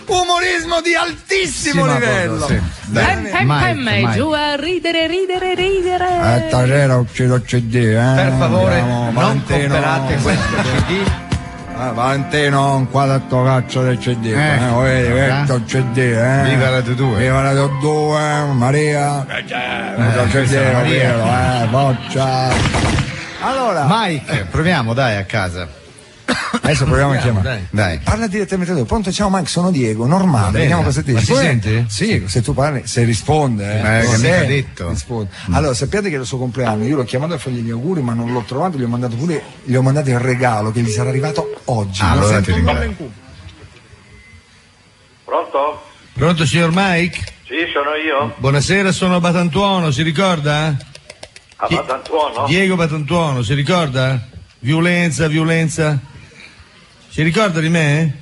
Speaker 2: Umorismo di altissimo livello.
Speaker 3: Sì.
Speaker 11: Mike, giù a ridere.
Speaker 2: Stasera uccido CD,
Speaker 3: Per favore,
Speaker 2: Andiamo,
Speaker 3: non comprate questo CD.
Speaker 2: Valentino, un quadro cazzo del CD, vedi, questo CD,
Speaker 3: Viva Radio 2.
Speaker 2: Viva Radio 2, Maria. Maria, Boccia. Allora,
Speaker 3: Mike, proviamo, dai, a casa.
Speaker 2: Adesso proviamo a chiamare.
Speaker 3: Dai.
Speaker 2: Parla direttamente tu. Pronto, ciao Mike, sono Diego, normale. Vediamo cosa ti
Speaker 3: Ma
Speaker 2: dice.
Speaker 3: si sente?
Speaker 2: Sì, se tu parli, se risponde.
Speaker 3: Che
Speaker 2: Se
Speaker 3: mica detto.
Speaker 2: risponde. Allora, sappiate che è il suo compleanno, io l'ho chiamato a fargli gli auguri, ma non l'ho trovato, gli ho mandato il regalo che gli sarà arrivato oggi.
Speaker 3: Allora ti ringrazio.
Speaker 14: Pronto?
Speaker 7: Pronto, signor Mike?
Speaker 14: Sì, sono io.
Speaker 7: Buonasera, sono Batantuono, si ricorda?
Speaker 14: A Batantuono?
Speaker 7: Diego Batantuono, si ricorda? Violenza. Si ricorda di me?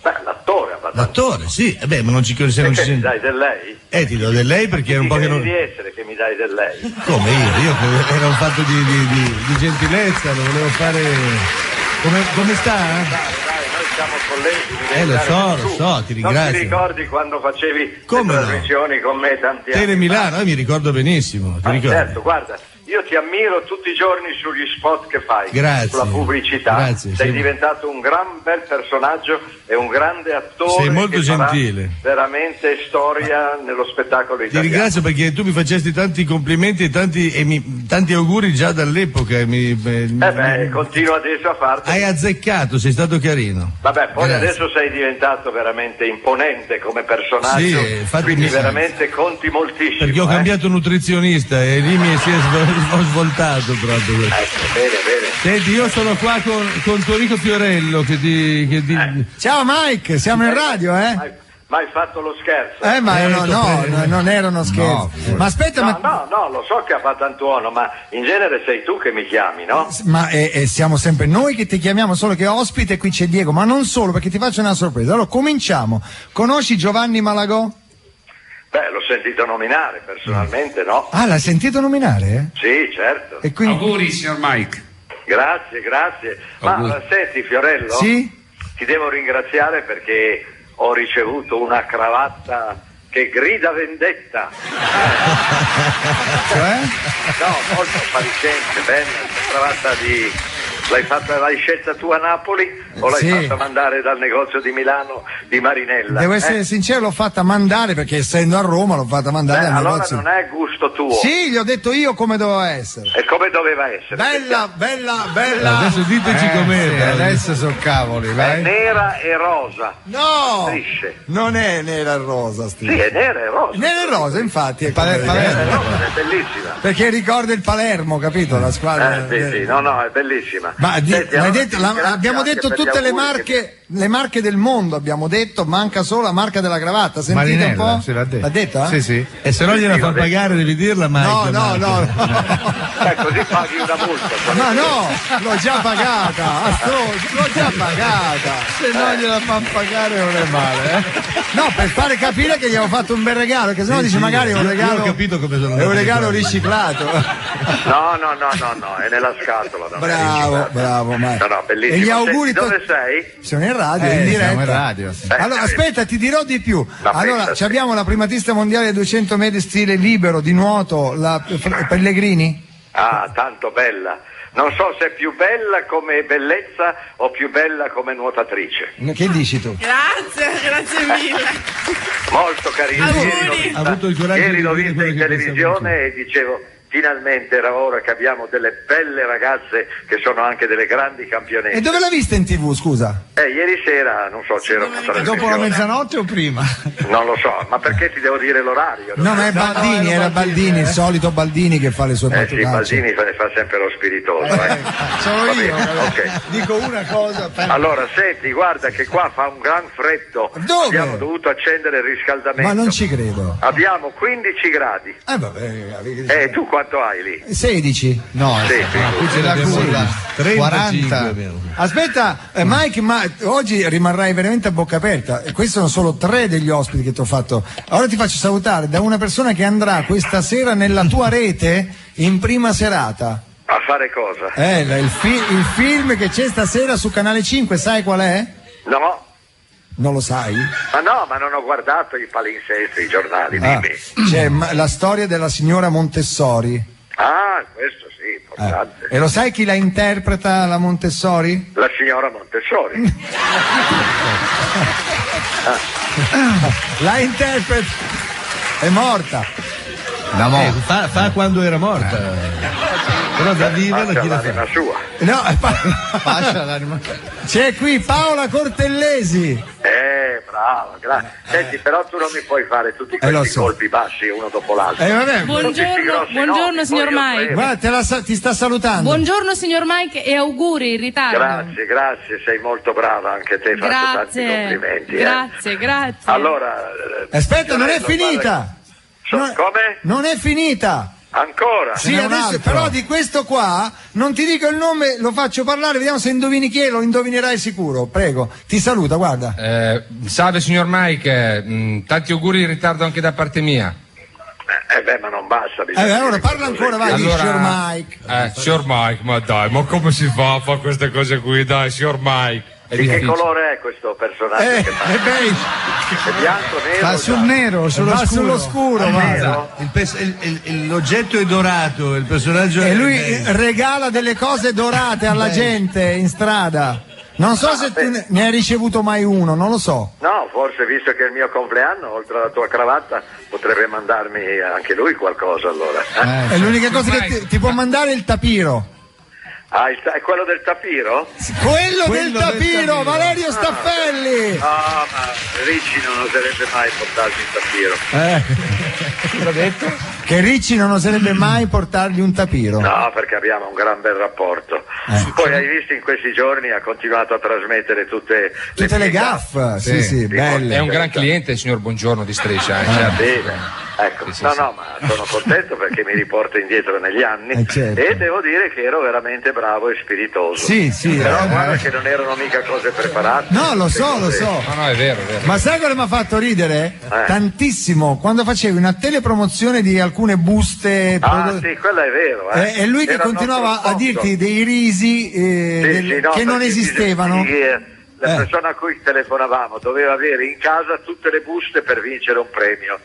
Speaker 14: Beh, l'attore a Batantuono.
Speaker 7: L'attore, sì. Ma non ci credo se non ci
Speaker 14: Perché mi
Speaker 7: sente.
Speaker 14: dai del lei?
Speaker 7: Ti do del lei perché era un po' che non.
Speaker 14: Devi essere che mi dai del lei.
Speaker 7: Come io? Era un fatto di gentilezza, lo volevo fare. Come sta?
Speaker 14: Dai, noi siamo colleghi.
Speaker 7: Lo so, ti ringrazio.
Speaker 14: Non ti ricordi quando facevi
Speaker 7: Come
Speaker 14: le
Speaker 7: no?
Speaker 14: trasmissioni con me tanti anni
Speaker 7: Tele Milano, mi ricordo benissimo. Ti ricordi?
Speaker 14: Certo, guarda, io ti ammiro tutti i giorni sugli spot che fai,
Speaker 7: Grazie.
Speaker 14: sulla pubblicità.
Speaker 7: Grazie,
Speaker 14: sei
Speaker 7: sì.
Speaker 14: diventato un gran bel personaggio e un grande attore.
Speaker 7: Sei molto
Speaker 14: che farà
Speaker 7: gentile.
Speaker 14: veramente storia nello spettacolo
Speaker 7: Ti
Speaker 14: italiano.
Speaker 7: ringrazio perché tu mi facesti tanti complimenti e tanti auguri già dall'epoca.
Speaker 14: Continua adesso a farti.
Speaker 7: Hai azzeccato, sei stato carino.
Speaker 14: Vabbè, poi
Speaker 7: Grazie.
Speaker 14: adesso sei diventato veramente imponente come personaggio,
Speaker 7: Sì, infatti
Speaker 14: quindi
Speaker 7: mi sa.
Speaker 14: veramente conti moltissimo.
Speaker 7: Perché ho cambiato nutrizionista e lì mi si è svoltato proprio.
Speaker 14: Bene.
Speaker 7: Senti, io sono qua con tuo amico Fiorello che ti...
Speaker 2: Ciao Mike, siamo in radio,
Speaker 14: Ma hai fatto lo scherzo?
Speaker 2: Ma no, non erano scherzi. Ma aspetta,
Speaker 14: No, lo so che a Batantuono, ma in genere sei tu che mi chiami, no?
Speaker 2: Ma siamo sempre noi che ti chiamiamo, solo che ospite qui c'è Diego, ma non solo, perché ti faccio una sorpresa. Allora cominciamo. Conosci Giovanni Malagò?
Speaker 14: Beh, l'ho sentito nominare, personalmente no.
Speaker 2: Ah, l'hai sentito nominare?
Speaker 14: Sì, certo.
Speaker 2: E quindi...
Speaker 4: Auguri, signor Mike.
Speaker 14: Grazie. Ma senti, Fiorello?
Speaker 2: Sì?
Speaker 14: Ti devo ringraziare perché ho ricevuto una cravatta che grida vendetta.
Speaker 2: Cioè?
Speaker 14: No, molto appariscente, bella, cravatta di... L'hai scelta tu a Napoli o l'hai fatta mandare dal negozio di Milano di Marinella?
Speaker 2: Devo essere sincero, l'ho fatta mandare perché essendo a Roma l'ho fatta mandare dal
Speaker 14: allora
Speaker 2: negozio.
Speaker 14: non è gusto tuo.
Speaker 2: Sì, gli ho detto io come doveva essere.
Speaker 14: E come doveva essere?
Speaker 2: Bella.
Speaker 7: Adesso diteci com'era.
Speaker 3: Adesso sono cavoli,
Speaker 14: È
Speaker 3: vai.
Speaker 14: nera e rosa.
Speaker 2: No!
Speaker 14: Strisce.
Speaker 2: Non è nera e rosa,
Speaker 14: Sì, è nera e rosa.
Speaker 2: Nera e rosa, infatti. È
Speaker 14: Nera e rosa, è bellissima.
Speaker 2: Perché ricorda il Palermo, capito? La squadra.
Speaker 14: Sì, no, è bellissima.
Speaker 2: Ma
Speaker 14: Senti,
Speaker 2: l'hai
Speaker 14: allora
Speaker 2: detto,
Speaker 14: ti ringrazio
Speaker 2: abbiamo
Speaker 14: anche
Speaker 2: detto
Speaker 14: per gli
Speaker 2: tutte le
Speaker 14: auguri
Speaker 2: marche del mondo, abbiamo detto, manca solo la marca della cravatta. Sentite
Speaker 3: Marinella,
Speaker 2: un po'?
Speaker 3: se l'ha detto.
Speaker 2: L'ha detta?
Speaker 3: Sì.
Speaker 7: E se no gliela fa pagare, devi dirla, Mike.
Speaker 2: No.
Speaker 14: così paghi una multa.
Speaker 2: Ma no, l'ho già pagata, l'ho già pagata.
Speaker 3: Se no gliela fa pagare non è male,
Speaker 2: No, per fare capire che gli avevo fatto un bel regalo, che sennò dice magari è un regalo.
Speaker 7: Io ho capito come sono
Speaker 2: È un regalo riciclato.
Speaker 14: No, è nella scatola.
Speaker 2: Bravo. Bravo, ma...
Speaker 14: No, bellissimo.
Speaker 2: E gli auguri.
Speaker 14: Senti, dove sei?
Speaker 2: Siamo in radio, in diretta.
Speaker 3: Siamo in radio.
Speaker 2: Allora, aspetta, ti dirò di più. Allora,
Speaker 14: pensa,
Speaker 2: abbiamo la primatista mondiale dei 200 metri stile libero di nuoto, la Pellegrini.
Speaker 14: Ah, tanto bella. Non so se è più bella come bellezza o più bella come nuotatrice.
Speaker 2: Che dici tu?
Speaker 9: Grazie mille.
Speaker 14: Molto carina.
Speaker 7: Ha avuto il coraggio
Speaker 14: Ieri
Speaker 7: di
Speaker 14: l'ho
Speaker 7: dire
Speaker 14: vista
Speaker 7: quello
Speaker 14: in
Speaker 7: che
Speaker 14: televisione e dicevo, finalmente era ora che abbiamo delle belle ragazze che sono anche delle grandi campionesse.
Speaker 2: E dove l'ha vista in TV, scusa?
Speaker 14: Ieri sera, non so, c'era una trasmissione.
Speaker 3: Dopo la mezzanotte o prima?
Speaker 14: Non lo so, ma perché ti devo dire l'orario?
Speaker 2: No, ma è Baldini, era Baldini, il solito Baldini che fa le sue
Speaker 14: Sì,
Speaker 2: battutacce.
Speaker 14: Baldini fa sempre lo spiritoso.
Speaker 3: Sono
Speaker 14: Va
Speaker 3: io.
Speaker 14: bene, ok.
Speaker 3: Dico una cosa.
Speaker 14: Allora, senti, guarda che qua fa un gran freddo.
Speaker 2: Dove?
Speaker 14: Abbiamo dovuto accendere il riscaldamento.
Speaker 2: Ma non ci credo.
Speaker 14: Abbiamo 15 gradi.
Speaker 2: Vabbè,
Speaker 14: Tu quanto hai lì?
Speaker 2: 16.
Speaker 3: No,
Speaker 14: Sì,
Speaker 3: qui c'è la culla. 40.
Speaker 2: Aspetta, Mike, ma oggi rimarrai veramente a bocca aperta. E questi sono solo 3 degli ospiti che ti ho fatto. Ora ti faccio salutare da una persona che andrà questa sera nella tua rete in prima serata.
Speaker 14: A fare cosa?
Speaker 2: Il film che c'è stasera su Canale 5, sai qual è?
Speaker 14: No.
Speaker 2: Non lo sai?
Speaker 14: Ma no, ma non ho guardato i palinsesti, i giornali, dimmi.
Speaker 2: C'è la storia della signora Montessori.
Speaker 14: Ah, questo sì, importante.
Speaker 2: E lo sai chi la interpreta, la Montessori?
Speaker 14: La signora Montessori.
Speaker 2: La interpreta è morta.
Speaker 7: Fa quando era morta. Però da viva la chi la fa?
Speaker 14: Sua.
Speaker 2: No, c'è qui Paola Cortellesi.
Speaker 14: Brava, grazie. Senti, però tu non mi puoi fare tutti questi colpi bassi uno dopo l'altro.
Speaker 2: Vabbè.
Speaker 11: Buongiorno signor Mike.
Speaker 2: Guarda, ti sta salutando.
Speaker 11: Buongiorno signor Mike e auguri in ritardo.
Speaker 14: Grazie, sei molto brava anche te, faccio tanti complimenti.
Speaker 11: Grazie.
Speaker 14: Allora,
Speaker 2: aspetta, non è finita.
Speaker 14: Come?
Speaker 2: Non è finita.
Speaker 14: Ancora?
Speaker 2: Sì, adesso, però di questo qua non ti dico il nome, lo faccio parlare, vediamo se indovini chi è, lo indovinerai sicuro. Prego, ti saluta, guarda.
Speaker 15: Salve signor Mike, tanti auguri in ritardo anche da parte mia.
Speaker 14: Ma non basta.
Speaker 2: Allora parla ancora, vai, signor Mike.
Speaker 15: Signor Mike, ma dai, ma come si fa a fare queste cose qui, dai, signor Mike?
Speaker 14: Di che colore è questo personaggio? È bianco, nero?
Speaker 3: Va sul nero,
Speaker 2: sullo scuro.
Speaker 7: L'oggetto è dorato, il personaggio
Speaker 2: e lui regala delle cose dorate alla gente in strada. Non so se tu ne hai ricevuto mai uno, non lo so.
Speaker 14: No, forse visto che è il mio compleanno, oltre alla tua cravatta, potrebbe mandarmi anche lui qualcosa allora.
Speaker 2: È l'unica cosa che ti può mandare il tapiro.
Speaker 14: È quello del tapiro?
Speaker 2: Quello del tapiro, Valerio Staffelli!
Speaker 14: Ma Ricci non oserebbe mai portarmi il tapiro.
Speaker 2: L'ho detto? Che Ricci non oserebbe mai portargli un tapiro.
Speaker 14: No, perché abbiamo un gran bel rapporto. Poi hai visto in questi giorni ha continuato a trasmettere tutte
Speaker 2: le gaffe. Sì, belle.
Speaker 15: È un gran cliente, signor Buongiorno di Striscia.
Speaker 14: Certo. Ecco, ma sono contento perché mi riporta indietro negli anni
Speaker 2: certo.
Speaker 14: E devo dire che ero veramente bravo e spiritoso.
Speaker 2: Sì.
Speaker 14: Però guarda che non erano mica cose preparate.
Speaker 2: No, lo so.
Speaker 15: No, è vero.
Speaker 2: Ma sai cosa mi ha fatto ridere? Tantissimo, quando facevi una telepromozione di alcune buste.
Speaker 14: Sì, quella è vero.
Speaker 2: E lui che continuava a dirti dei risi che non esistevano.
Speaker 14: La persona a cui telefonavamo doveva avere in casa tutte le buste per vincere un premio.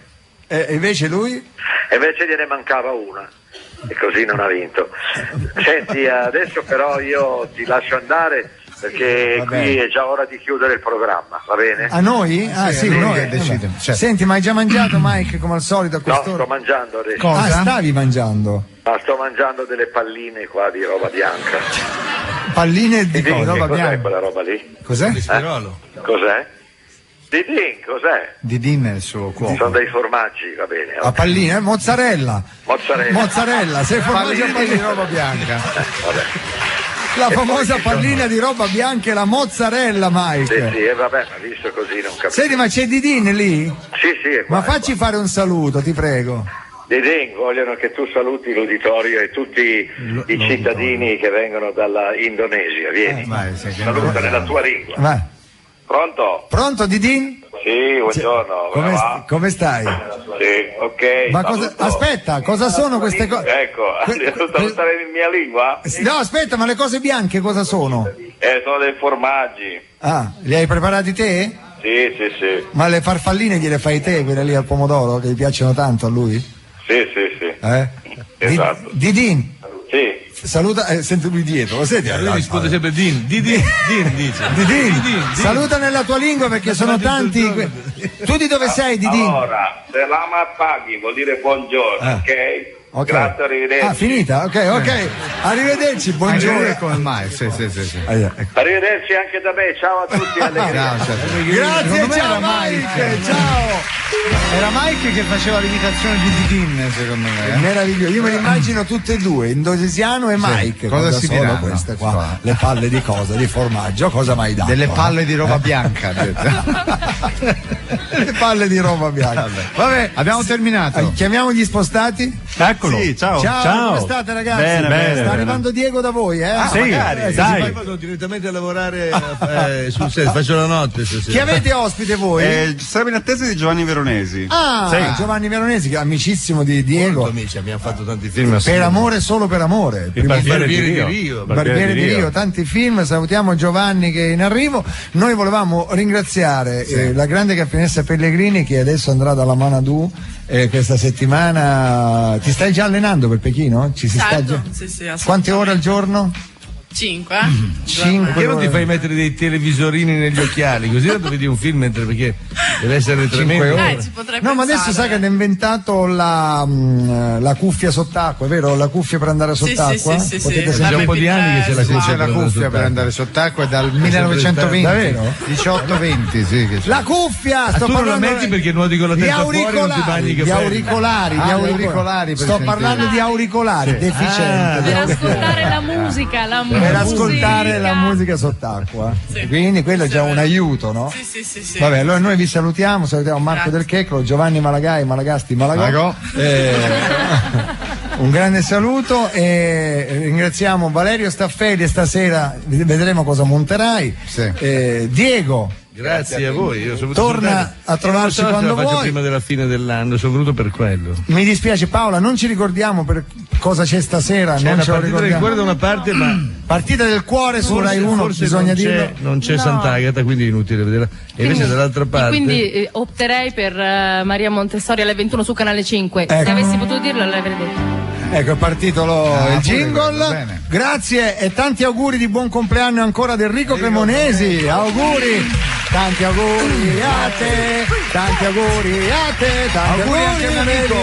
Speaker 2: E invece lui?
Speaker 14: E invece gliene mancava una e così non ha vinto. Senti, adesso però io ti lascio andare perché qui è già ora di chiudere il programma, va bene?
Speaker 2: A noi? Noi
Speaker 3: decidiamo. Certo.
Speaker 2: Senti, ma hai già mangiato, Mike, come al solito a quest'ora?
Speaker 14: No, sto mangiando adesso.
Speaker 2: Cosa? Stavi mangiando?
Speaker 14: Ma sto mangiando delle palline qua di roba bianca.
Speaker 2: Palline di
Speaker 14: roba
Speaker 2: bianca?
Speaker 14: Cos'è quella roba lì?
Speaker 2: Cos'è?
Speaker 14: Cos'è? Didin, cos'è?
Speaker 3: Didin è il suo cuoco.
Speaker 14: Sono dei formaggi, va bene.
Speaker 2: A palline, mozzarella. Sei formaggi a palline di roba bianca.
Speaker 14: Vabbè.
Speaker 2: La famosa pallina di roba bianca e la mozzarella, Mike.
Speaker 14: Sì, vabbè, ma visto così non capisco.
Speaker 2: Senti, ma c'è Didin lì?
Speaker 14: Sì, è qua.
Speaker 2: Ma facci fare un saluto, ti prego.
Speaker 14: Didin, vogliono che tu saluti l'uditorio e tutti i cittadini che vengono dalla Indonesia. Vieni, saluta nella tua lingua.
Speaker 2: Vai.
Speaker 14: Pronto?
Speaker 2: Pronto, Didin?
Speaker 14: Sì, buongiorno.
Speaker 2: Come stai?
Speaker 14: Sì,
Speaker 16: Sì, ok.
Speaker 2: Ma aspetta, cosa sono queste cose?
Speaker 16: Ecco, devo salutare in mia lingua?
Speaker 2: No, aspetta, ma le cose bianche cosa sono?
Speaker 16: Sono dei formaggi.
Speaker 2: Ah, li hai preparati te?
Speaker 16: Sì.
Speaker 2: Ma le farfalline gliele fai te, quelle lì al pomodoro, che gli piacciono tanto a lui?
Speaker 16: Sì. Esatto.
Speaker 2: Didin.
Speaker 16: Sì.
Speaker 2: Saluta, sento lui dietro, lo senti?
Speaker 7: Lui risponde sempre Din dice.
Speaker 2: Didin. Saluta nella tua lingua perché sono tanti. Tu di dove sei, Didin?
Speaker 16: Allora, Selamat pagi vuol dire buongiorno, ok? Grazie, arrivederci.
Speaker 2: Ah, finita? Ok. Arrivederci, buongiorno.
Speaker 3: Come mai? Sì.
Speaker 16: Arrivederci anche da me, ciao a tutti.
Speaker 2: Grazie, ciao Mike, ciao.
Speaker 3: Era Mike che faceva l'imitazione di Didin, secondo me.
Speaker 2: Meraviglioso, io me li immagino tutte e due, Indonesiano e Mike.
Speaker 3: Cosa si
Speaker 2: sono queste qua? Le palle di cosa? Di formaggio, cosa mai dato?
Speaker 3: Delle palle di roba bianca.
Speaker 2: Le palle di roba bianca. Vabbè,
Speaker 3: abbiamo terminato.
Speaker 2: Chiamiamo gli spostati?
Speaker 17: Eccolo.
Speaker 2: Sì, ciao. Come state, ragazzi?
Speaker 17: Bene.
Speaker 2: Sta arrivando Diego da voi, eh?
Speaker 17: Sì,
Speaker 7: magari.
Speaker 17: dai.
Speaker 7: Poi vado direttamente a lavorare sul set, faccio la notte stasera.
Speaker 2: Chi avete ospite voi?
Speaker 17: Siamo in attesa di Giovanni Veronesi.
Speaker 2: Giovanni Veronesi, che è amicissimo di Diego.
Speaker 7: Molto amici, abbiamo fatto tanti film
Speaker 2: per amore, solo per amore.
Speaker 7: Il Barbiere di Rio.
Speaker 2: Barbiere di Rio, tanti film. Salutiamo Giovanni che è in arrivo. Noi volevamo ringraziare la grande campionessa Pellegrini che adesso andrà dalla Manadù questa settimana. Ti stai già allenando per Pechino?
Speaker 9: Sì,
Speaker 2: Quante ore al giorno?
Speaker 9: 5.
Speaker 7: Perché non ti fai mettere dei televisorini negli occhiali? Così non vedi un film perché deve essere tremendo.
Speaker 2: No, ma adesso sai che hanno inventato la cuffia sott'acqua, è vero? La cuffia per andare sott'acqua?
Speaker 7: Sì. C'è un po' di anni che c'è la cuffia per andare sott'acqua, è dal 1920.
Speaker 2: Davvero?
Speaker 3: 18-20, sì.
Speaker 2: La cuffia!
Speaker 7: Tu non la metti perché nuoti con la testa fuori e non ti bagni
Speaker 2: gli auricolari. Sto parlando di auricolari, deficienti.
Speaker 11: Per ascoltare la musica,
Speaker 2: per ascoltare la musica sott'acqua. Quindi quello è già un aiuto, no?
Speaker 9: Sì.
Speaker 2: Vabbè, allora noi vi salutiamo Marco Del Checlo, Giovanni Malagai, Malagasti, Malagò. Un grande saluto e ringraziamo Valerio Staffelli, e stasera vedremo cosa monterai. Diego,
Speaker 7: grazie a voi.
Speaker 2: Torna a trovarci quando vuoi.
Speaker 7: Lo faccio prima della fine dell'anno, sono venuto per quello.
Speaker 2: Mi dispiace Paola, non ci ricordiamo per cosa c'è stasera.
Speaker 7: C'è una partita del cuore da una parte, ma
Speaker 2: partita del cuore su Rai 1, bisogna dirlo.
Speaker 7: Non c'è Sant'Agata, quindi è inutile vederla. E invece dall'altra parte.
Speaker 11: Quindi opterei per Maria Montessori alle 21 su Canale 5. Se avessi potuto dirlo l'avrei detto.
Speaker 2: Ecco, è partito il jingle. Grazie e tanti auguri di buon compleanno ancora ad Enrico Cremonesi. Auguri, tanti auguri a te, tanti auguri a te, tanti auguri anche a mio amico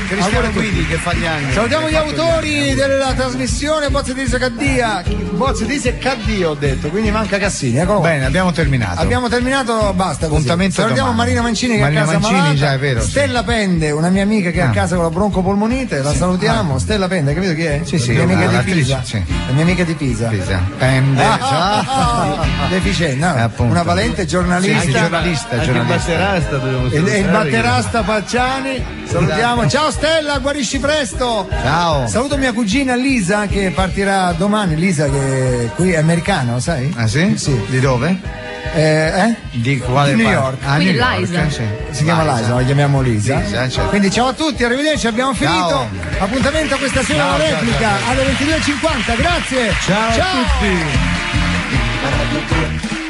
Speaker 3: Cristiano Guidi che fa gli anni.
Speaker 2: Salutiamo gli autori della trasmissione Bozzi di Caddia. Bozzi di Caddia ho detto, quindi manca Cassini. Eccolo.
Speaker 3: Bene, abbiamo terminato,
Speaker 2: basta.
Speaker 3: Appuntamento.
Speaker 2: Salutiamo Marina Mancini che è a casa malata.
Speaker 3: Già è vero.
Speaker 2: Stella Pende, una mia amica che è a casa con la broncopolmonite, la salutiamo. Stella Pende, hai capito chi è?
Speaker 3: Sì,
Speaker 2: la mia amica di Pisa. La mia amica di Pisa.
Speaker 3: Pende.
Speaker 2: Deficiente, una valente giornalista.
Speaker 7: Il batterasta
Speaker 2: il batterasta Pacciani. Salutiamo. Ciao Stella, guarisci presto.
Speaker 3: Ciao.
Speaker 2: Saluto mia cugina Lisa che partirà domani. Lisa che qui è americana, lo sai?
Speaker 3: Ah sì?
Speaker 2: Sì.
Speaker 3: Di dove?
Speaker 2: Di quale New York.
Speaker 11: Quindi Liza.
Speaker 2: Si chiama Liza, la chiamiamo Lisa.
Speaker 3: Certo.
Speaker 2: Quindi ciao a tutti, arrivederci, abbiamo finito. Appuntamento questa sera alla replica alle 22:50. Grazie.
Speaker 7: Ciao a tutti.